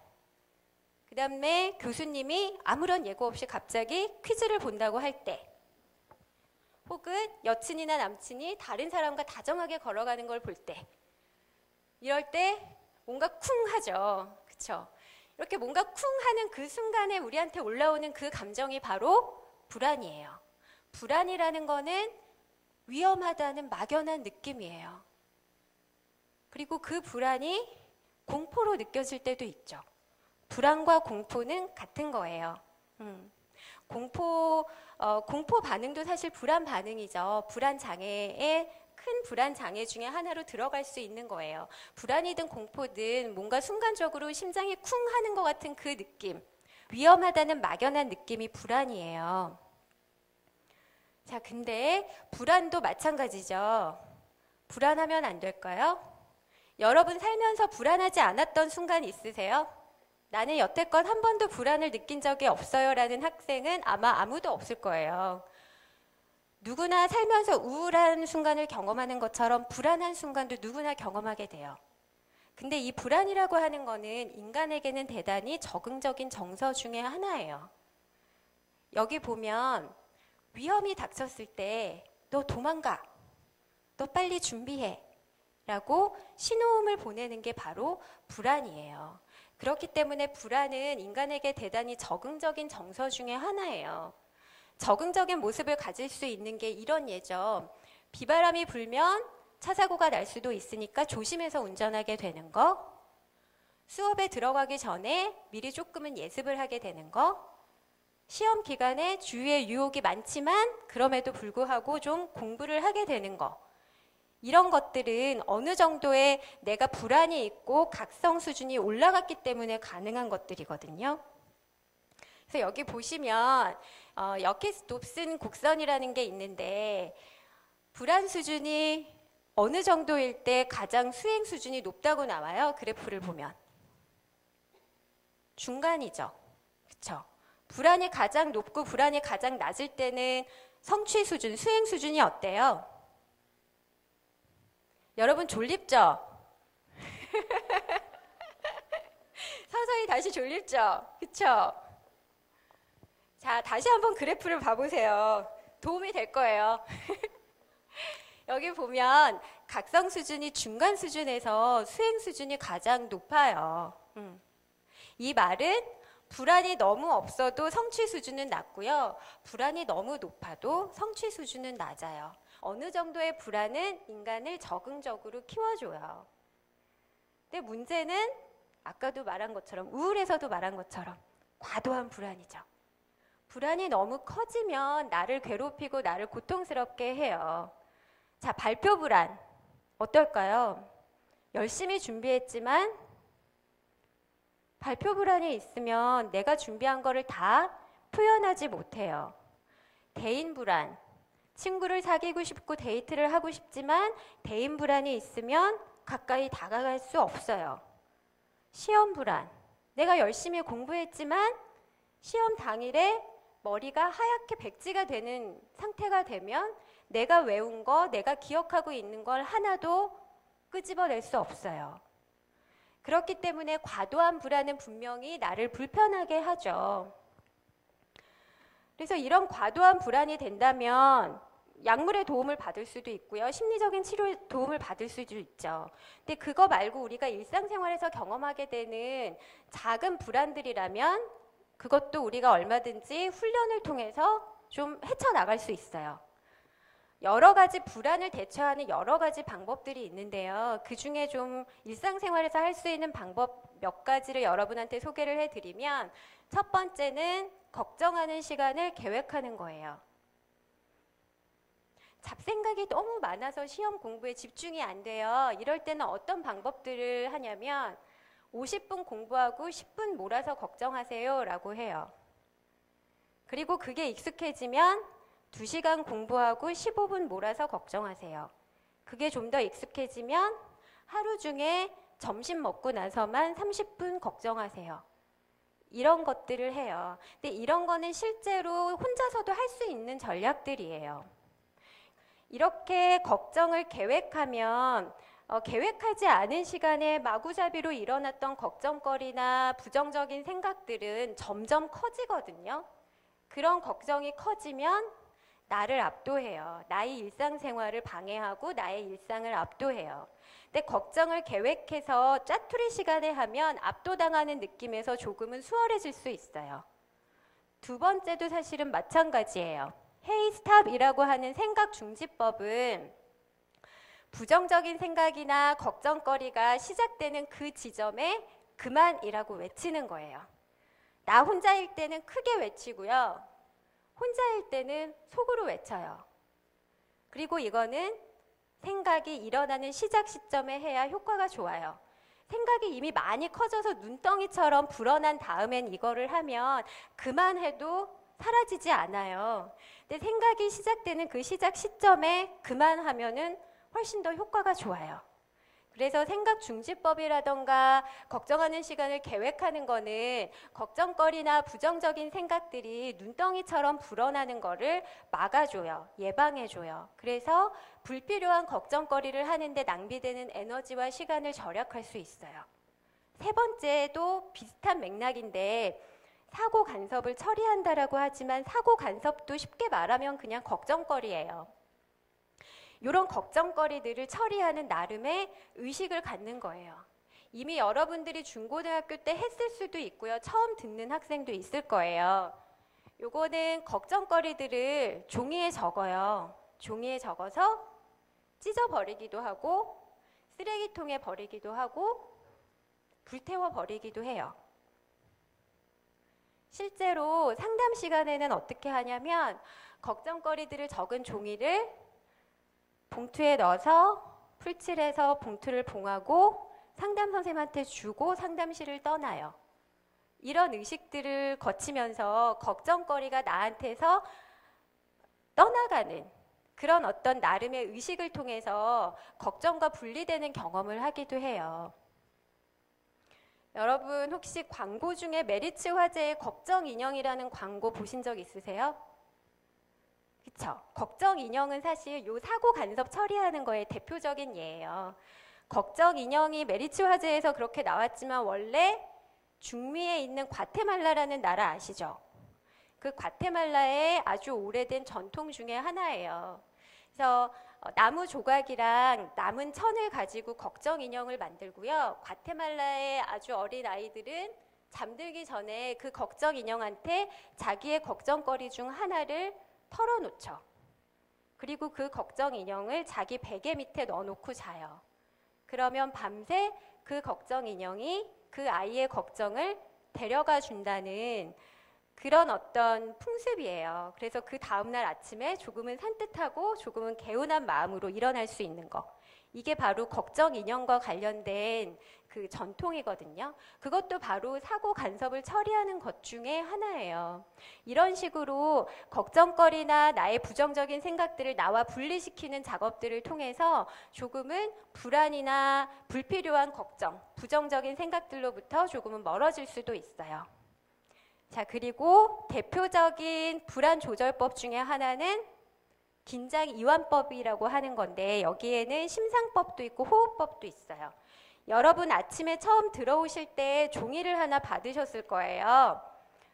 [SPEAKER 2] 그 다음에 교수님이 아무런 예고 없이 갑자기 퀴즈를 본다고 할 때, 혹은 여친이나 남친이 다른 사람과 다정하게 걸어가는 걸 볼 때, 이럴 때 뭔가 쿵 하죠. 그쵸? 이렇게 뭔가 쿵 하는 그 순간에 우리한테 올라오는 그 감정이 바로 불안이에요. 불안이라는 거는 위험하다는 막연한 느낌이에요. 그리고 그 불안이 공포로 느껴질 때도 있죠. 불안과 공포는 같은 거예요. 공포 반응도 사실 불안 반응이죠. 불안 장애의 큰 불안 장애 중에 하나로 들어갈 수 있는 거예요. 불안이든 공포든 뭔가 순간적으로 심장이 쿵 하는 것 같은 그 느낌, 위험하다는 막연한 느낌이 불안이에요. 자, 근데 불안도 마찬가지죠. 불안하면 안 될까요? 여러분 살면서 불안하지 않았던 순간 있으세요? 나는 여태껏 한 번도 불안을 느낀 적이 없어요 라는 학생은 아마 아무도 없을 거예요. 누구나 살면서 우울한 순간을 경험하는 것처럼 불안한 순간도 누구나 경험하게 돼요. 근데 이 불안이라고 하는 거는 인간에게는 대단히 적응적인 정서 중에 하나예요. 여기 보면 위험이 닥쳤을 때 너 도망가, 너 빨리 준비해 라고 신호음을 보내는 게 바로 불안이에요. 그렇기 때문에 불안은 인간에게 대단히 적응적인 정서 중에 하나예요. 적응적인 모습을 가질 수 있는 게 이런 예죠. 비바람이 불면 차 사고가 날 수도 있으니까 조심해서 운전하게 되는 거, 수업에 들어가기 전에 미리 조금은 예습을 하게 되는 거, 시험 기간에 주위에 유혹이 많지만 그럼에도 불구하고 좀 공부를 하게 되는 거, 이런 것들은 어느 정도의 내가 불안이 있고 각성 수준이 올라갔기 때문에 가능한 것들이거든요. 그래서 여기 보시면 여키스 돕슨 곡선이라는 게 있는데 불안 수준이 어느 정도일 때 가장 수행 수준이 높다고 나와요. 그래프를 보면. 중간이죠. 그렇죠? 불안이 가장 높고 불안이 가장 낮을 때는 성취 수준, 수행 수준이 어때요? 여러분 졸립죠? 서서히 다시 졸립죠? 그쵸? 자, 다시 한번 그래프를 봐보세요. 도움이 될 거예요. 여기 보면 각성 수준이 중간 수준에서 수행 수준이 가장 높아요. 이 말은 불안이 너무 없어도 성취 수준은 낮고요. 불안이 너무 높아도 성취 수준은 낮아요. 어느 정도의 불안은 인간을 적응적으로 키워줘요. 근데 문제는 아까도 말한 것처럼, 우울에서도 말한 것처럼 과도한 불안이죠. 불안이 너무 커지면 나를 괴롭히고 나를 고통스럽게 해요. 자, 발표 불안 어떨까요? 열심히 준비했지만 발표 불안이 있으면 내가 준비한 거를 다 표현하지 못해요. 대인 불안, 친구를 사귀고 싶고 데이트를 하고 싶지만 대인 불안이 있으면 가까이 다가갈 수 없어요. 시험 불안, 내가 열심히 공부했지만 시험 당일에 머리가 하얗게 백지가 되는 상태가 되면 내가 외운 거, 내가 기억하고 있는 걸 하나도 끄집어낼 수 없어요. 그렇기 때문에 과도한 불안은 분명히 나를 불편하게 하죠. 그래서 이런 과도한 불안이 된다면 약물의 도움을 받을 수도 있고요. 심리적인 치료의 도움을 받을 수도 있죠. 근데 그거 말고 우리가 일상생활에서 경험하게 되는 작은 불안들이라면 그것도 우리가 얼마든지 훈련을 통해서 좀 헤쳐나갈 수 있어요. 여러 가지 불안을 대처하는 여러 가지 방법들이 있는데요. 그중에 좀 일상생활에서 할 수 있는 방법 몇 가지를 여러분한테 소개를 해드리면 첫 번째는 걱정하는 시간을 계획하는 거예요. 잡생각이 너무 많아서 시험 공부에 집중이 안 돼요. 이럴 때는 어떤 방법들을 하냐면 50분 공부하고 10분 몰아서 걱정하세요 라고 해요. 그리고 그게 익숙해지면 2시간 공부하고 15분 몰아서 걱정하세요. 그게 좀 더 익숙해지면 하루 중에 점심 먹고 나서만 30분 걱정하세요. 이런 것들을 해요. 근데 이런 거는 실제로 혼자서도 할 수 있는 전략들이에요. 이렇게 걱정을 계획하면 계획하지 않은 시간에 마구잡이로 일어났던 걱정거리나 부정적인 생각들은 점점 커지거든요. 그런 걱정이 커지면 나를 압도해요. 나의 일상생활을 방해하고 나의 일상을 압도해요. 근데 걱정을 계획해서 짜투리 시간에 하면 압도당하는 느낌에서 조금은 수월해질 수 있어요. 두 번째도 사실은 마찬가지예요. 헤이 스탑이라고 하는 생각 중지법은 부정적인 생각이나 걱정거리가 시작되는 그 지점에 그만이라고 외치는 거예요. 나 혼자일 때는 크게 외치고요. 혼자일 때는 속으로 외쳐요. 그리고 이거는 생각이 일어나는 시작 시점에 해야 효과가 좋아요. 생각이 이미 많이 커져서 눈덩이처럼 불어난 다음엔 이거를 하면 그만해도 사라지지 않아요. 근데 생각이 시작되는 그 시작 시점에 그만하면은 훨씬 더 효과가 좋아요. 그래서 생각 중지법이라던가 걱정하는 시간을 계획하는 거는 걱정거리나 부정적인 생각들이 눈덩이처럼 불어나는 거를 막아줘요. 예방해줘요. 그래서 불필요한 걱정거리를 하는데 낭비되는 에너지와 시간을 절약할 수 있어요. 세 번째도 비슷한 맥락인데 사고 간섭을 처리한다라고 하지만 사고 간섭도 쉽게 말하면 그냥 걱정거리예요. 이런 걱정거리들을 처리하는 나름의 의식을 갖는 거예요. 이미 여러분들이 중고등학교 때 했을 수도 있고요. 처음 듣는 학생도 있을 거예요. 요거는 걱정거리들을 종이에 적어요. 종이에 적어서 찢어버리기도 하고 쓰레기통에 버리기도 하고 불태워 버리기도 해요. 실제로 상담 시간에는 어떻게 하냐면 걱정거리들을 적은 종이를 봉투에 넣어서 풀칠해서 봉투를 봉하고 상담 선생님한테 주고 상담실을 떠나요. 이런 의식들을 거치면서 걱정거리가 나한테서 떠나가는 그런 어떤 나름의 의식을 통해서 걱정과 분리되는 경험을 하기도 해요. 여러분 혹시 광고 중에 메리츠 화재의 걱정 인형이라는 광고 보신 적 있으세요? 그쵸? 걱정 인형은 사실 요 사고 간섭 처리하는 거에 대표적인 예예요. 걱정 인형이 메리츠 화재에서 그렇게 나왔지만 원래 중미에 있는 과테말라라는 나라 아시죠? 그 과테말라의 아주 오래된 전통 중에 하나예요. 그래서 나무 조각이랑 남은 천을 가지고 걱정 인형을 만들고요. 과테말라의 아주 어린 아이들은 잠들기 전에 그 걱정 인형한테 자기의 걱정거리 중 하나를 털어놓죠. 그리고 그 걱정 인형을 자기 베개 밑에 넣어놓고 자요. 그러면 밤새 그 걱정 인형이 그 아이의 걱정을 데려가 준다는 그런 어떤 풍습이에요. 그래서 그 다음날 아침에 조금은 산뜻하고 조금은 개운한 마음으로 일어날 수 있는 거. 이게 바로 걱정 인형과 관련된 그 전통이거든요. 그것도 바로 사고 간섭을 처리하는 것 중에 하나예요. 이런 식으로 걱정거리나 나의 부정적인 생각들을 나와 분리시키는 작업들을 통해서 조금은 불안이나 불필요한 걱정, 부정적인 생각들로부터 조금은 멀어질 수도 있어요. 자, 그리고 대표적인 불안 조절법 중에 하나는 긴장 이완법이라고 하는 건데 여기에는 심상법도 있고 호흡법도 있어요. 여러분 아침에 처음 들어오실 때 종이를 하나 받으셨을 거예요.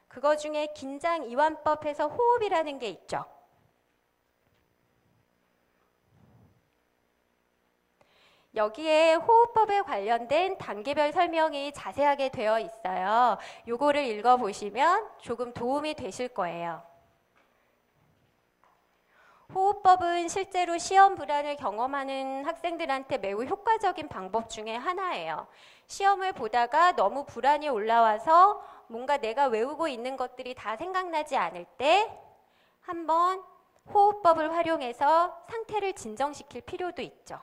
[SPEAKER 2] 그거 중에 긴장 이완법에서 호흡이라는 게 있죠. 여기에 호흡법에 관련된 단계별 설명이 자세하게 되어 있어요. 요거를 읽어보시면 조금 도움이 되실 거예요. 호흡법은 실제로 시험 불안을 경험하는 학생들한테 매우 효과적인 방법 중에 하나예요. 시험을 보다가 너무 불안이 올라와서 뭔가 내가 외우고 있는 것들이 다 생각나지 않을 때 한번 호흡법을 활용해서 상태를 진정시킬 필요도 있죠.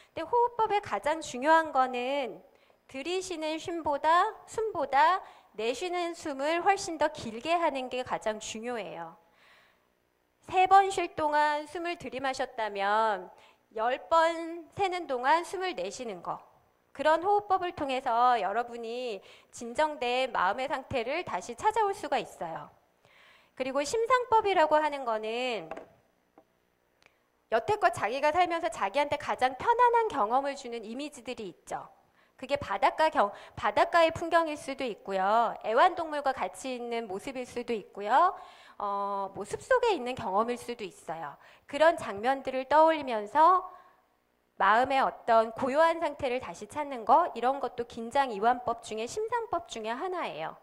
[SPEAKER 2] 근데 호흡법의 가장 중요한 거는 들이쉬는 숨보다 내쉬는 숨을 훨씬 더 길게 하는 게 가장 중요해요. 3번 쉴 동안 숨을 들이마셨다면 10번 세는 동안 숨을 내쉬는 거. 그런 호흡법을 통해서 여러분이 진정된 마음의 상태를 다시 찾아올 수가 있어요. 그리고 심상법이라고 하는 거는 여태껏 자기가 살면서 자기한테 가장 편안한 경험을 주는 이미지들이 있죠. 그게 바닷가의 풍경일 수도 있고요. 애완동물과 같이 있는 모습일 수도 있고요. 뭐 숲속에 있는 경험일 수도 있어요. 그런 장면들을 떠올리면서 마음의 어떤 고요한 상태를 다시 찾는 거, 이런 것도 긴장 이완법 중에 심상법 중에 하나예요.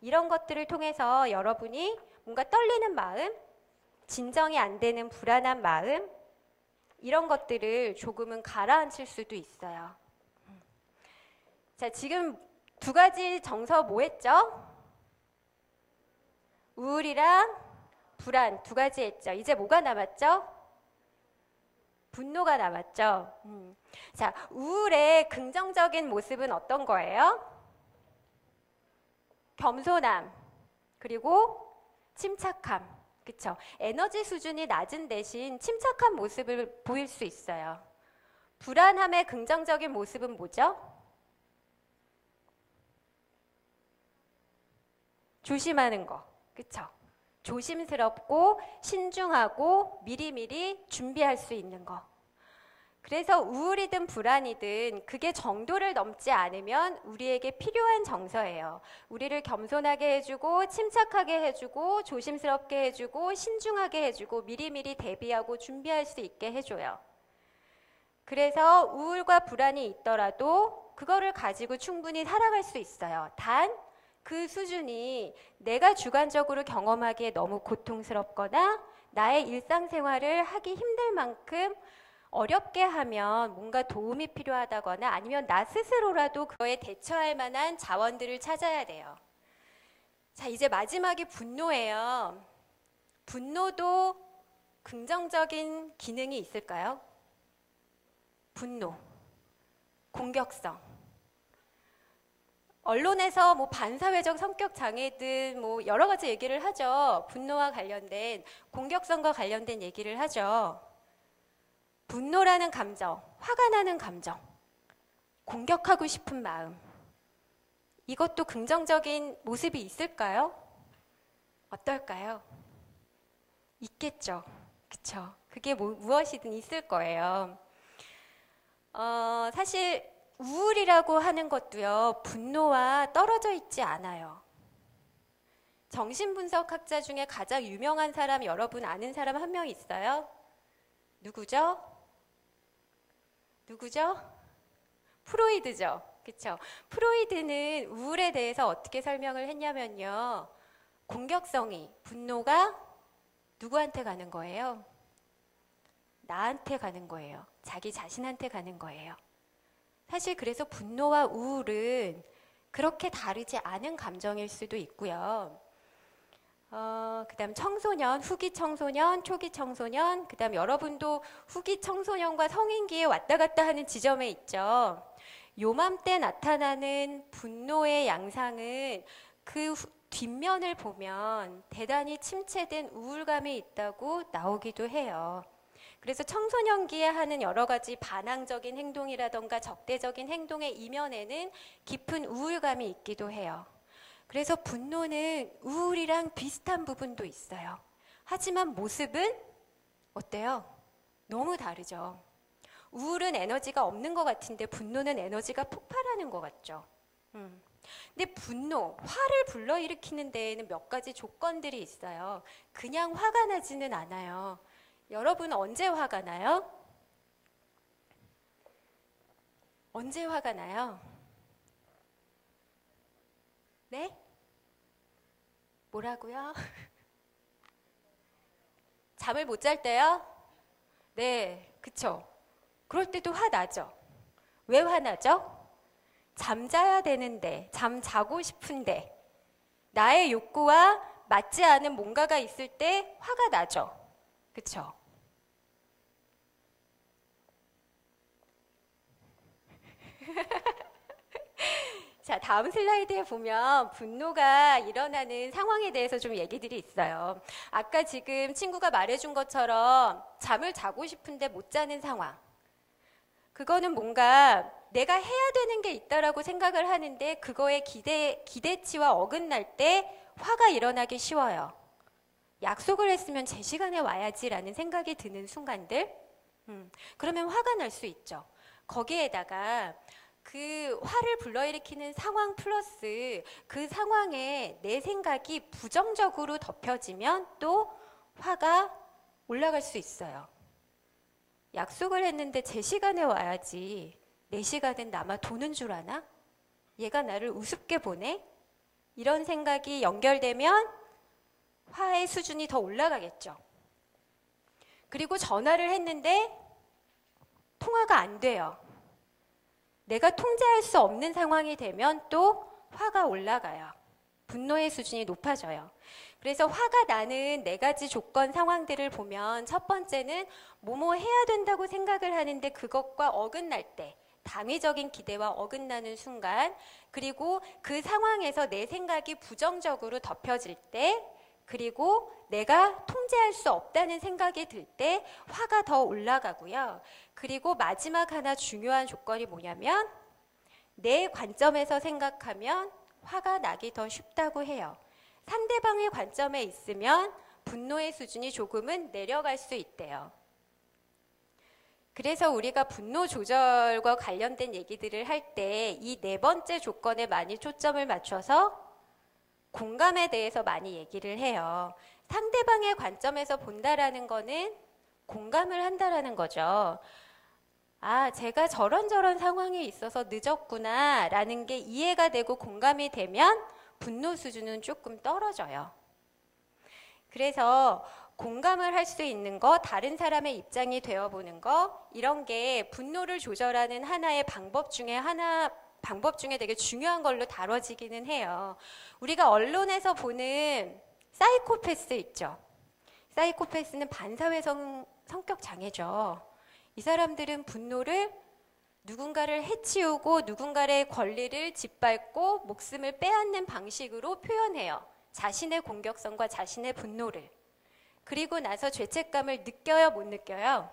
[SPEAKER 2] 이런 것들을 통해서 여러분이 뭔가 떨리는 마음, 진정이 안 되는 불안한 마음, 이런 것들을 조금은 가라앉힐 수도 있어요. 자, 지금 2가지 정서 뭐 했죠? 우울이랑 불안 2가지 했죠. 이제 뭐가 남았죠? 분노가 남았죠. 자, 우울의 긍정적인 모습은 어떤 거예요? 겸손함, 그리고 침착함. 그쵸? 에너지 수준이 낮은 대신 침착한 모습을 보일 수 있어요. 불안함의 긍정적인 모습은 뭐죠? 조심하는 거. 그쵸? 조심스럽고 신중하고 미리미리 준비할 수 있는 거. 그래서 우울이든 불안이든 그게 정도를 넘지 않으면 우리에게 필요한 정서예요. 우리를 겸손하게 해주고 침착하게 해주고 조심스럽게 해주고 신중하게 해주고 미리미리 대비하고 준비할 수 있게 해줘요. 그래서 우울과 불안이 있더라도 그거를 가지고 충분히 살아갈 수 있어요. 단 그 수준이 내가 주관적으로 경험하기에 너무 고통스럽거나 나의 일상생활을 하기 힘들 만큼 어렵게 하면 뭔가 도움이 필요하다거나 아니면 나 스스로라도 그거에 대처할 만한 자원들을 찾아야 돼요. 자, 이제 마지막이 분노예요. 분노도 긍정적인 기능이 있을까요? 분노, 공격성. 언론에서 뭐 반사회적 성격 장애든 뭐 여러 가지 얘기를 하죠. 분노와 관련된, 공격성과 관련된 얘기를 하죠. 분노라는 감정, 화가 나는 감정, 공격하고 싶은 마음. 이것도 긍정적인 모습이 있을까요? 어떨까요? 있겠죠. 그쵸? 그게 무엇이든 있을 거예요. 사실 우울이라고 하는 것도요, 분노와 떨어져 있지 않아요. 정신분석학자 중에 가장 유명한 사람, 여러분 아는 사람 한 명 있어요? 누구죠? 누구죠? 프로이드죠. 그쵸? 프로이드는 우울에 대해서 어떻게 설명을 했냐면요. 공격성이, 분노가 누구한테 가는 거예요? 나한테 가는 거예요. 자기 자신한테 가는 거예요. 사실 그래서 분노와 우울은 그렇게 다르지 않은 감정일 수도 있고요. 그 다음 청소년, 후기 청소년, 초기 청소년, 그 다음 여러분도 후기 청소년과 성인기에 왔다 갔다 하는 지점에 있죠. 요맘때 나타나는 분노의 양상은 그 뒷면을 보면 대단히 침체된 우울감이 있다고 나오기도 해요. 그래서 청소년기에 하는 여러 가지 반항적인 행동이라던가 적대적인 행동의 이면에는 깊은 우울감이 있기도 해요. 그래서 분노는 우울이랑 비슷한 부분도 있어요. 하지만 모습은 어때요? 너무 다르죠. 우울은 에너지가 없는 것 같은데 분노는 에너지가 폭발하는 것 같죠. 근데 분노, 화를 불러일으키는 데에는 몇 가지 조건들이 있어요. 그냥 화가 나지는 않아요. 여러분 언제 화가 나요? 언제 화가 나요? 네? 뭐라고요? 잠을 못 잘 때요? 네, 그쵸. 그럴 때도 화나죠. 왜 화나죠? 잠자야 되는데, 잠 자고 싶은데, 나의 욕구와 맞지 않은 뭔가가 있을 때 화가 나죠. 그쵸? 자, 다음 슬라이드에 보면 분노가 일어나는 상황에 대해서 좀 얘기들이 있어요. 아까 지금 친구가 말해준 것처럼 잠을 자고 싶은데 못 자는 상황. 그거는 뭔가 내가 해야 되는 게 있다라고 생각을 하는데 그거에 기대치와 어긋날 때 화가 일어나기 쉬워요. 약속을 했으면 제 시간에 와야지라는 생각이 드는 순간들. 그러면 화가 날 수 있죠. 거기에다가 그 화를 불러일으키는 상황 플러스 그 상황에 내 생각이 부정적으로 덮여지면 또 화가 올라갈 수 있어요. 약속을 했는데 제 시간에 와야지 내 시간은 남아 도는 줄 아나? 얘가 나를 우습게 보네? 이런 생각이 연결되면 화의 수준이 더 올라가겠죠. 그리고 전화를 했는데 통화가 안 돼요. 내가 통제할 수 없는 상황이 되면 또 화가 올라가요. 분노의 수준이 높아져요. 그래서 화가 나는 네 가지 조건 상황들을 보면 첫 번째는 뭐뭐 해야 된다고 생각을 하는데 그것과 어긋날 때, 당위적인 기대와 어긋나는 순간, 그리고 그 상황에서 내 생각이 부정적으로 덮여질 때, 그리고 내가 통제할 수 없다는 생각이 들 때 화가 더 올라가고요. 그리고 마지막 하나 중요한 조건이 뭐냐면 내 관점에서 생각하면 화가 나기 더 쉽다고 해요. 상대방의 관점에 있으면 분노의 수준이 조금은 내려갈 수 있대요. 그래서 우리가 분노 조절과 관련된 얘기들을 할 때 이 네 번째 조건에 많이 초점을 맞춰서 공감에 대해서 많이 얘기를 해요. 상대방의 관점에서 본다라는 거는 공감을 한다라는 거죠. 아, 제가 저런 상황에 있어서 늦었구나 라는 게 이해가 되고 공감이 되면 분노 수준은 조금 떨어져요. 그래서 공감을 할 수 있는 거, 다른 사람의 입장이 되어보는 거, 이런 게 분노를 조절하는 하나의 방법 중에 되게 중요한 걸로 다뤄지기는 해요. 우리가 언론에서 보는 사이코패스 있죠. 사이코패스는 반사회 성격 장애죠. 이 사람들은 분노를 누군가를 해치우고 누군가의 권리를 짓밟고 목숨을 빼앗는 방식으로 표현해요. 자신의 공격성과 자신의 분노를. 그리고 나서 죄책감을 느껴요, 못 느껴요?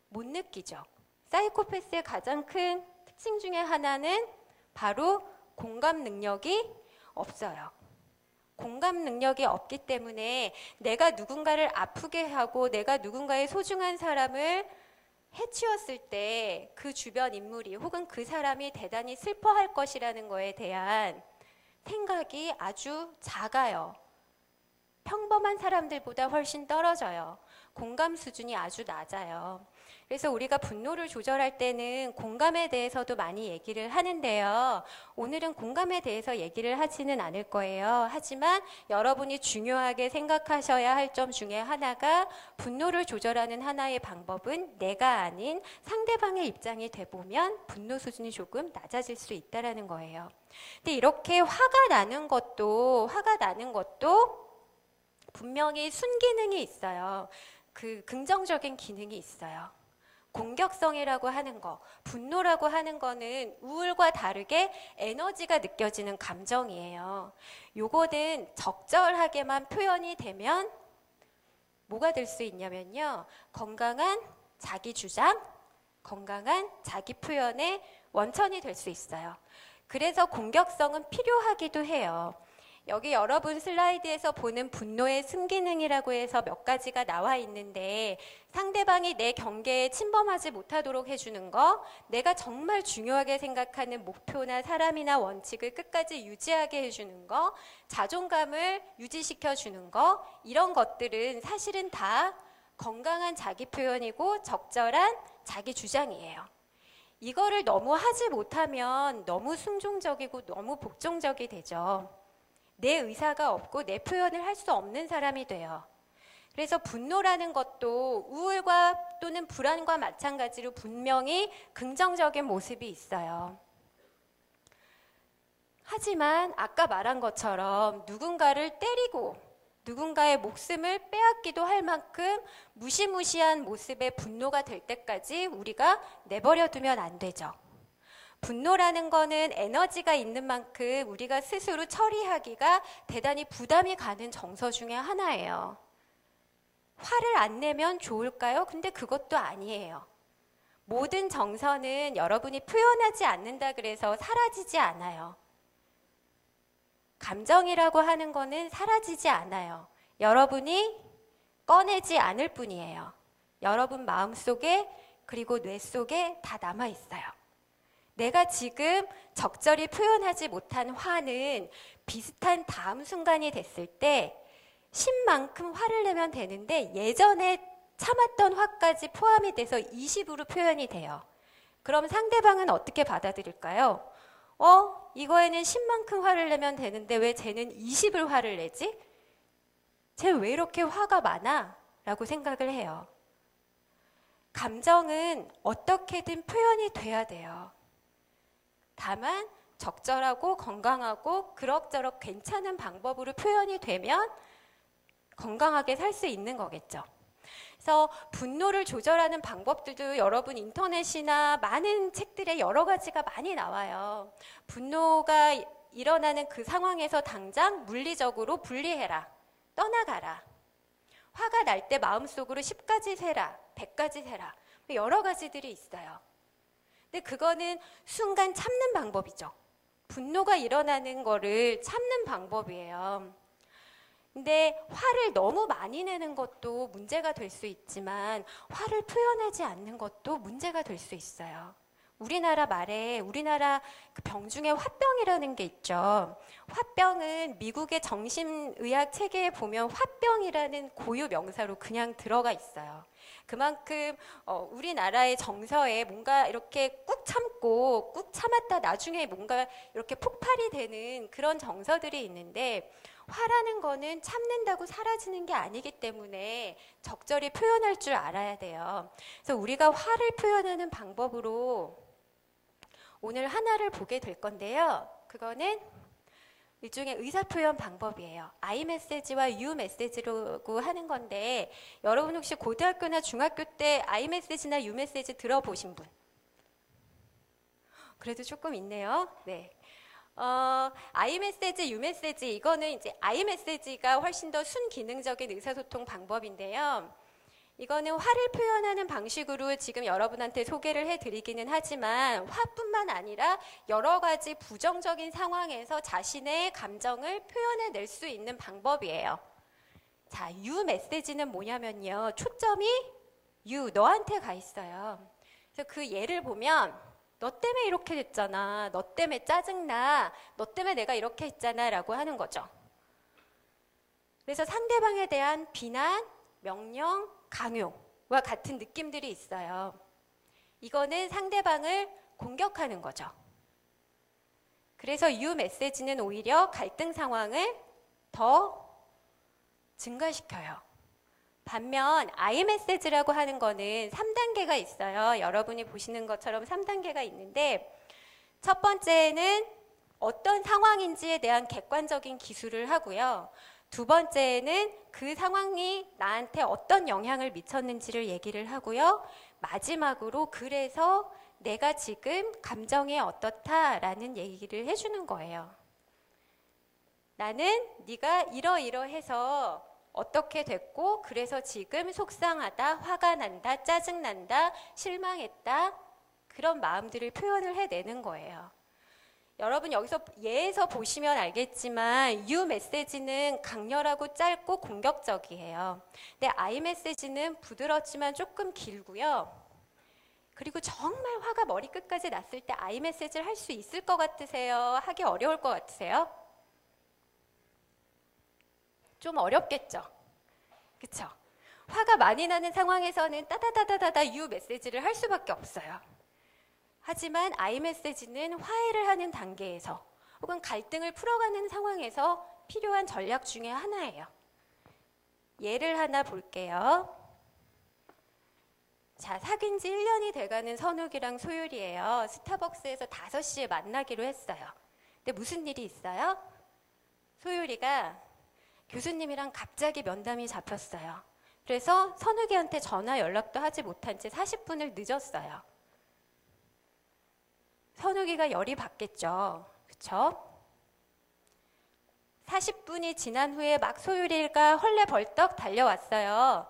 [SPEAKER 2] 못 느끼죠. 사이코패스의 가장 큰 특징 중에 하나는 바로 공감 능력이 없어요. 공감 능력이 없기 때문에 내가 누군가를 아프게 하고 내가 누군가의 소중한 사람을 해치웠을 때 그 주변 인물이 혹은 그 사람이 대단히 슬퍼할 것이라는 거에 대한 생각이 아주 작아요. 평범한 사람들보다 훨씬 떨어져요. 공감 수준이 아주 낮아요. 그래서 우리가 분노를 조절할 때는 공감에 대해서도 많이 얘기를 하는데요. 오늘은 공감에 대해서 얘기를 하지는 않을 거예요. 하지만 여러분이 중요하게 생각하셔야 할 점 중에 하나가 분노를 조절하는 하나의 방법은 내가 아닌 상대방의 입장이 돼보면 분노 수준이 조금 낮아질 수 있다는 거예요. 근데 이렇게 화가 나는 것도 분명히 순기능이 있어요. 그 긍정적인 기능이 있어요. 공격성이라고 하는 거, 분노라고 하는 거는 우울과 다르게 에너지가 느껴지는 감정이에요. 요거는 적절하게만 표현이 되면 뭐가 될 수 있냐면요. 건강한 자기 주장, 건강한 자기 표현의 원천이 될 수 있어요. 그래서 공격성은 필요하기도 해요. 여기 여러분 슬라이드에서 보는 분노의 순기능이라고 해서 몇 가지가 나와 있는데 상대방이 내 경계에 침범하지 못하도록 해주는 거, 내가 정말 중요하게 생각하는 목표나 사람이나 원칙을 끝까지 유지하게 해주는 거, 자존감을 유지시켜주는 거, 이런 것들은 사실은 다 건강한 자기 표현이고 적절한 자기 주장이에요. 이거를 너무 하지 못하면 너무 순종적이고 너무 복종적이 되죠. 내 의사가 없고 내 표현을 할 수 없는 사람이 돼요. 그래서 분노라는 것도 우울과 또는 불안과 마찬가지로 분명히 긍정적인 모습이 있어요. 하지만 아까 말한 것처럼 누군가를 때리고 누군가의 목숨을 빼앗기도 할 만큼 무시무시한 모습의 분노가 될 때까지 우리가 내버려 두면 안 되죠. 분노라는 거는 에너지가 있는 만큼 우리가 스스로 처리하기가 대단히 부담이 가는 정서 중에 하나예요. 화를 안 내면 좋을까요? 근데 그것도 아니에요. 모든 정서는 여러분이 표현하지 않는다 그래서 사라지지 않아요. 감정이라고 하는 거는 사라지지 않아요. 여러분이 꺼내지 않을 뿐이에요. 여러분 마음속에 그리고 뇌 속에 다 남아 있어요. 내가 지금 적절히 표현하지 못한 화는 비슷한 다음 순간이 됐을 때 신만큼 화를 내면 되는데 예전에 참았던 화까지 포함이 돼서 20으로 표현이 돼요. 그럼 상대방은 어떻게 받아들일까요? 이거에는 10만큼 화를 내면 되는데 왜 쟤는 20을 화를 내지? 쟤 왜 이렇게 화가 많아? 라고 생각을 해요. 감정은 어떻게든 표현이 돼야 돼요. 다만 적절하고 건강하고 그럭저럭 괜찮은 방법으로 표현이 되면 건강하게 살 수 있는 거겠죠. 그래서 분노를 조절하는 방법들도 여러분 인터넷이나 많은 책들에 여러 가지가 많이 나와요. 분노가 일어나는 그 상황에서 당장 물리적으로 분리해라. 떠나가라. 화가 날 때 마음속으로 10가지 세라. 100가지 세라. 여러 가지들이 있어요. 근데 그거는 순간 참는 방법이죠. 분노가 일어나는 거를 참는 방법이에요. 근데 화를 너무 많이 내는 것도 문제가 될 수 있지만 화를 표현하지 않는 것도 문제가 될 수 있어요. 우리나라 그 병 중에 화병이라는 게 있죠. 화병은 미국의 정신의학 체계에 보면 화병이라는 고유 명사로 그냥 들어가 있어요. 그만큼 우리나라의 정서에 뭔가 이렇게 꾹 참고 꾹 참았다 나중에 뭔가 이렇게 폭발이 되는 그런 정서들이 있는데 화라는 거는 참는다고 사라지는 게 아니기 때문에 적절히 표현할 줄 알아야 돼요. 그래서 우리가 화를 표현하는 방법으로 오늘 하나를 보게 될 건데요. 그거는 일종의 의사표현 방법이에요. I 메시지와 U 메시지라고 하는 건데 여러분 혹시 고등학교나 중학교 때 I 메시지나 U 메시지 들어보신 분? 그래도 조금 있네요. 네. I 메시지, U 메시지 이거는 이제 I 메시지가 훨씬 더 순기능적인 의사소통 방법인데요. 이거는 화를 표현하는 방식으로 지금 여러분한테 소개를 해드리기는 하지만 화뿐만 아니라 여러 가지 부정적인 상황에서 자신의 감정을 표현해낼 수 있는 방법이에요. 자, U 메시지는 뭐냐면요. 초점이 You, 너한테 가 있어요. 그래서 그 예를 보면 너 때문에 이렇게 됐잖아. 너 때문에 짜증나. 너 때문에 내가 이렇게 했잖아. 라고 하는 거죠. 그래서 상대방에 대한 비난, 명령, 강요와 같은 느낌들이 있어요. 이거는 상대방을 공격하는 거죠. 그래서 U 메시지는 오히려 갈등 상황을 더 증가시켜요. 반면 I 메시지라고 하는 거는 3단계가 있어요. 여러분이 보시는 것처럼 3단계가 있는데 첫 번째는 어떤 상황인지에 대한 객관적인 기술을 하고요. 두 번째는 그 상황이 나한테 어떤 영향을 미쳤는지를 얘기를 하고요. 마지막으로 그래서 내가 지금 감정이 어떻다라는 얘기를 해주는 거예요. 나는 네가 이러이러해서 어떻게 됐고 그래서 지금 속상하다, 화가 난다, 짜증난다, 실망했다 그런 마음들을 표현을 해내는 거예요. 여러분 여기서 예에서 보시면 알겠지만 U 메시지는 강렬하고 짧고 공격적이에요. 근데 I 메시지는 부드럽지만 조금 길고요. 그리고 정말 화가 머리끝까지 났을 때 I 메시지를 할 수 있을 것 같으세요? 하기 어려울 것 같으세요? 좀 어렵겠죠? 그쵸? 화가 많이 나는 상황에서는 따다다다다다 U 메시지를 할 수밖에 없어요. 하지만 I 메시지는 화해를 하는 단계에서 혹은 갈등을 풀어가는 상황에서 필요한 전략 중에 하나예요. 예를 하나 볼게요. 자, 사귄 지 1년이 돼가는 선욱이랑 소율이에요. 스타벅스에서 5시에 만나기로 했어요. 근데 무슨 일이 있어요? 소율이가 교수님이랑 갑자기 면담이 잡혔어요. 그래서 선욱이한테 전화 연락도 하지 못한 채 40분을 늦었어요. 선욱이가 열이 받겠죠. 그쵸? 40분이 지난 후에 막 소율이가 헐레벌떡 달려왔어요.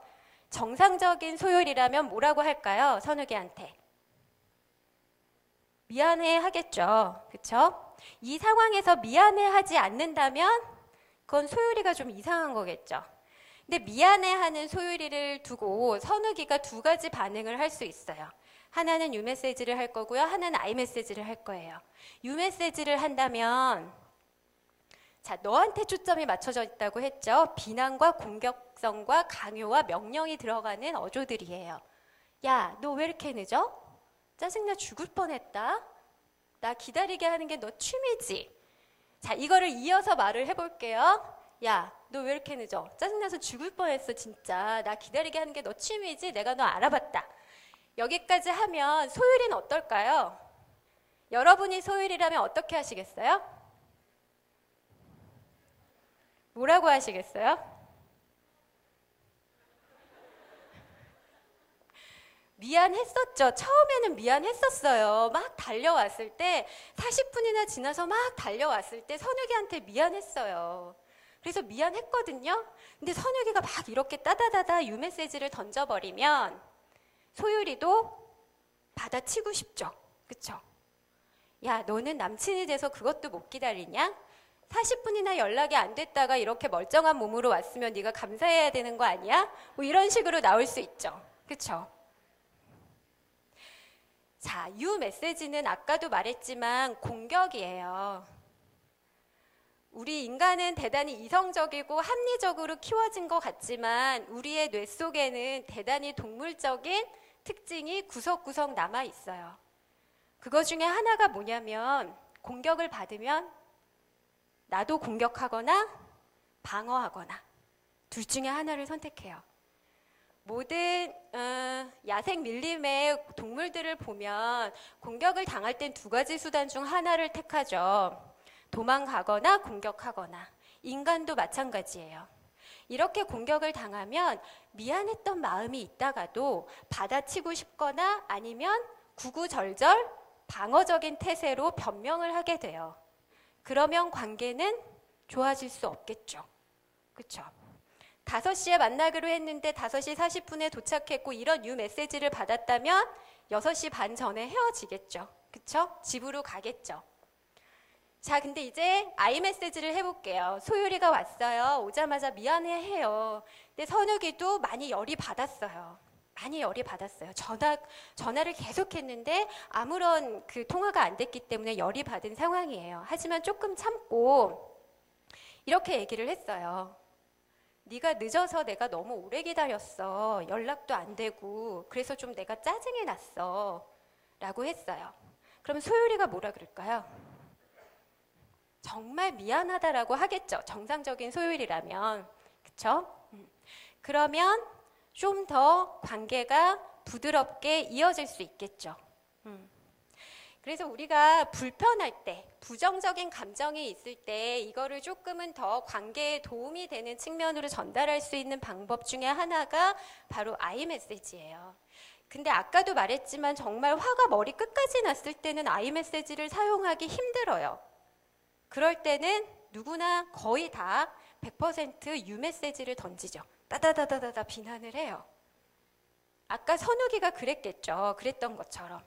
[SPEAKER 2] 정상적인 소율이라면 뭐라고 할까요? 선욱이한테. 미안해 하겠죠. 그쵸? 이 상황에서 미안해 하지 않는다면 그건 소율이가 좀 이상한 거겠죠. 근데 미안해 하는 소율이를 두고 선욱이가 두 가지 반응을 할 수 있어요. 하나는 U 메시지를 할 거고요. 하나는 I 메시지를 할 거예요. U 메시지를 한다면 자, 너한테 초점이 맞춰져 있다고 했죠. 비난과 공격성과 강요와 명령이 들어가는 어조들이에요. 야, 너 왜 이렇게 늦어? 짜증나 죽을 뻔했다. 나 기다리게 하는 게 너 취미지. 자, 이거를 이어서 말을 해볼게요. 야, 너 왜 이렇게 늦어? 짜증나서 죽을 뻔했어 진짜. 나 기다리게 하는 게 너 취미지. 내가 너 알아봤다. 여기까지 하면 소율이는 어떨까요? 여러분이 소율이라면 어떻게 하시겠어요? 뭐라고 하시겠어요? 미안했었죠. 처음에는 미안했었어요. 막 달려왔을 때 40분이나 지나서 막 달려왔을 때 선욱이한테 미안했어요. 그래서 미안했거든요. 근데 선욱이가 막 이렇게 따다다다 유메시지를 던져버리면 소율이도 받아치고 싶죠. 그쵸? 야, 너는 남친이 돼서 그것도 못 기다리냐? 40분이나 연락이 안 됐다가 이렇게 멀쩡한 몸으로 왔으면 네가 감사해야 되는 거 아니야? 뭐 이런 식으로 나올 수 있죠. 그쵸? 자, 유 메시지는 아까도 말했지만 공격이에요. 우리 인간은 대단히 이성적이고 합리적으로 키워진 것 같지만 우리의 뇌 속에는 대단히 동물적인 특징이 구석구석 남아 있어요. 그거 중에 하나가 뭐냐면 공격을 받으면 나도 공격하거나 방어하거나 둘 중에 하나를 선택해요. 모든 야생 밀림의 동물들을 보면 공격을 당할 땐 두 가지 수단 중 하나를 택하죠. 도망가거나 공격하거나. 인간도 마찬가지예요. 이렇게 공격을 당하면 미안했던 마음이 있다가도 받아치고 싶거나 아니면 구구절절 방어적인 태세로 변명을 하게 돼요. 그러면 관계는 좋아질 수 없겠죠. 그렇죠? 5시에 만나기로 했는데 5시 40분에 도착했고 이런 뉴 메시지를 받았다면 6시 반 전에 헤어지겠죠. 그쵸? 집으로 가겠죠. 자, 근데 이제 아이 메시지를 해볼게요. 소율이가 왔어요. 오자마자 미안해 해요. 근데 선욱이도 많이 열이 받았어요. 많이 열이 받았어요. 전화를 계속했는데 아무런 그 통화가 안 됐기 때문에 열이 받은 상황이에요. 하지만 조금 참고 이렇게 얘기를 했어요. 네가 늦어서 내가 너무 오래 기다렸어. 연락도 안 되고 그래서 좀 내가 짜증이 났어. 라고 했어요. 그럼 소율이가 뭐라 그럴까요? 정말 미안하다라고 하겠죠. 정상적인 소율이라면. 그쵸? 그러면 좀 더 관계가 부드럽게 이어질 수 있겠죠. 그래서 우리가 불편할 때, 부정적인 감정이 있을 때 이거를 조금은 더 관계에 도움이 되는 측면으로 전달할 수 있는 방법 중에 하나가 바로 아이 메시지예요. 근데 아까도 말했지만 정말 화가 머리 끝까지 났을 때는 아이 메시지를 사용하기 힘들어요. 그럴 때는 누구나 거의 다 100% 유 메시지를 던지죠. 따다다다다다 비난을 해요. 아까 선욱이가 그랬겠죠. 그랬던 것처럼.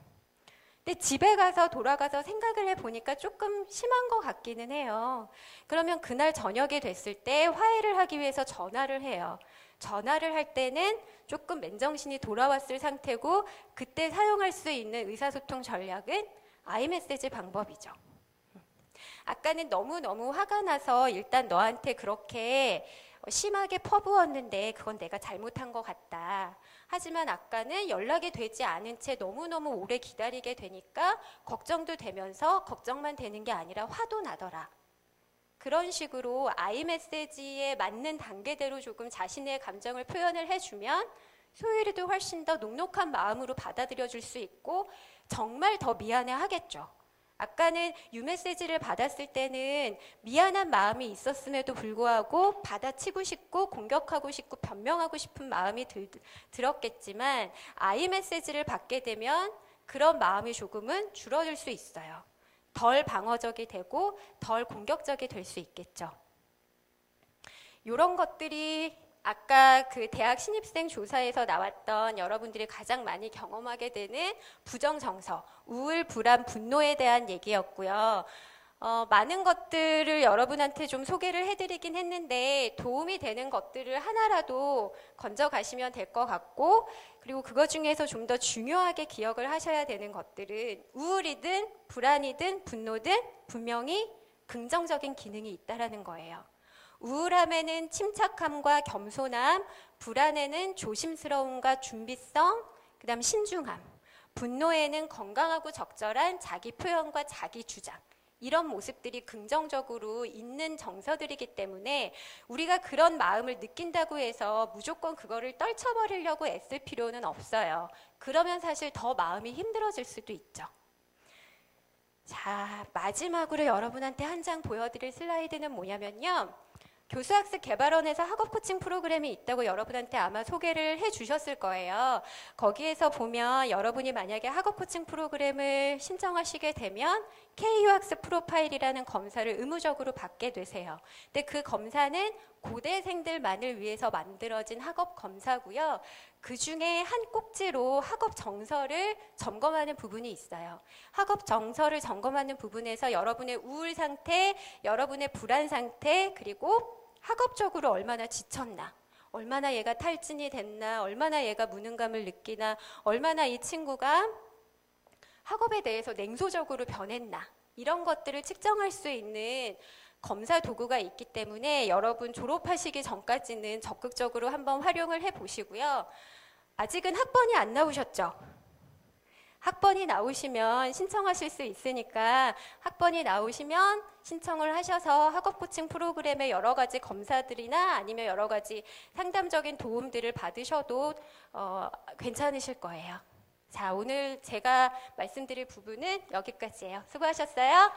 [SPEAKER 2] 근데 집에 가서 돌아가서 생각을 해보니까 조금 심한 것 같기는 해요. 그러면 그날 저녁이 됐을 때 화해를 하기 위해서 전화를 해요. 전화를 할 때는 조금 맨정신이 돌아왔을 상태고 그때 사용할 수 있는 의사소통 전략은 아이메시지 방법이죠. 아까는 너무너무 화가 나서 일단 너한테 그렇게 심하게 퍼부었는데 그건 내가 잘못한 것 같다. 하지만 아까는 연락이 되지 않은 채 너무너무 오래 기다리게 되니까 걱정도 되면서 걱정만 되는 게 아니라 화도 나더라. 그런 식으로 아이 메시지에 맞는 단계대로 조금 자신의 감정을 표현을 해주면 소율이도 훨씬 더 녹록한 마음으로 받아들여 줄 수 있고 정말 더 미안해 하겠죠. 아까는 유메시지를 받았을 때는 미안한 마음이 있었음에도 불구하고 받아치고 싶고 공격하고 싶고 변명하고 싶은 마음이 들었겠지만 아이 메시지를 받게 되면 그런 마음이 조금은 줄어들 수 있어요. 덜 방어적이 되고 덜 공격적이 될 수 있겠죠. 이런 것들이 아까 그 대학 신입생 조사에서 나왔던 여러분들이 가장 많이 경험하게 되는 부정정서, 우울, 불안, 분노에 대한 얘기였고요. 많은 것들을 여러분한테 좀 소개를 해드리긴 했는데 도움이 되는 것들을 하나라도 건져가시면 될 것 같고 그리고 그것 중에서 좀 더 중요하게 기억을 하셔야 되는 것들은 우울이든 불안이든 분노든 분명히 긍정적인 기능이 있다라는 거예요. 우울함에는 침착함과 겸손함, 불안에는 조심스러움과 준비성, 그 다음 신중함, 분노에는 건강하고 적절한 자기 표현과 자기 주장, 이런 모습들이 긍정적으로 있는 정서들이기 때문에 우리가 그런 마음을 느낀다고 해서 무조건 그거를 떨쳐버리려고 애쓸 필요는 없어요. 그러면 사실 더 마음이 힘들어질 수도 있죠. 자, 마지막으로 여러분한테 한 장 보여드릴 슬라이드는 뭐냐면요. 교수학습 개발원에서 학업 코칭 프로그램이 있다고 여러분한테 아마 소개를 해 주셨을 거예요. 거기에서 보면 여러분이 만약에 학업 코칭 프로그램을 신청하시게 되면 KU학습 프로파일이라는 검사를 의무적으로 받게 되세요. 근데 그 검사는 고대생들만을 위해서 만들어진 학업 검사고요. 그 중에 한 꼭지로 학업 정서를 점검하는 부분이 있어요. 학업 정서를 점검하는 부분에서 여러분의 우울 상태, 여러분의 불안 상태, 그리고 학업적으로 얼마나 지쳤나, 얼마나 얘가 탈진이 됐나, 얼마나 얘가 무능감을 느끼나, 얼마나 이 친구가 학업에 대해서 냉소적으로 변했나, 이런 것들을 측정할 수 있는 검사 도구가 있기 때문에 여러분 졸업하시기 전까지는 적극적으로 한번 활용을 해보시고요. 아직은 학번이 안 나오셨죠? 학번이 나오시면 신청하실 수 있으니까 학번이 나오시면 신청을 하셔서 학업 코칭 프로그램의 여러 가지 검사들이나 아니면 여러 가지 상담적인 도움들을 받으셔도 괜찮으실 거예요. 자, 오늘 제가 말씀드릴 부분은 여기까지예요. 수고하셨어요.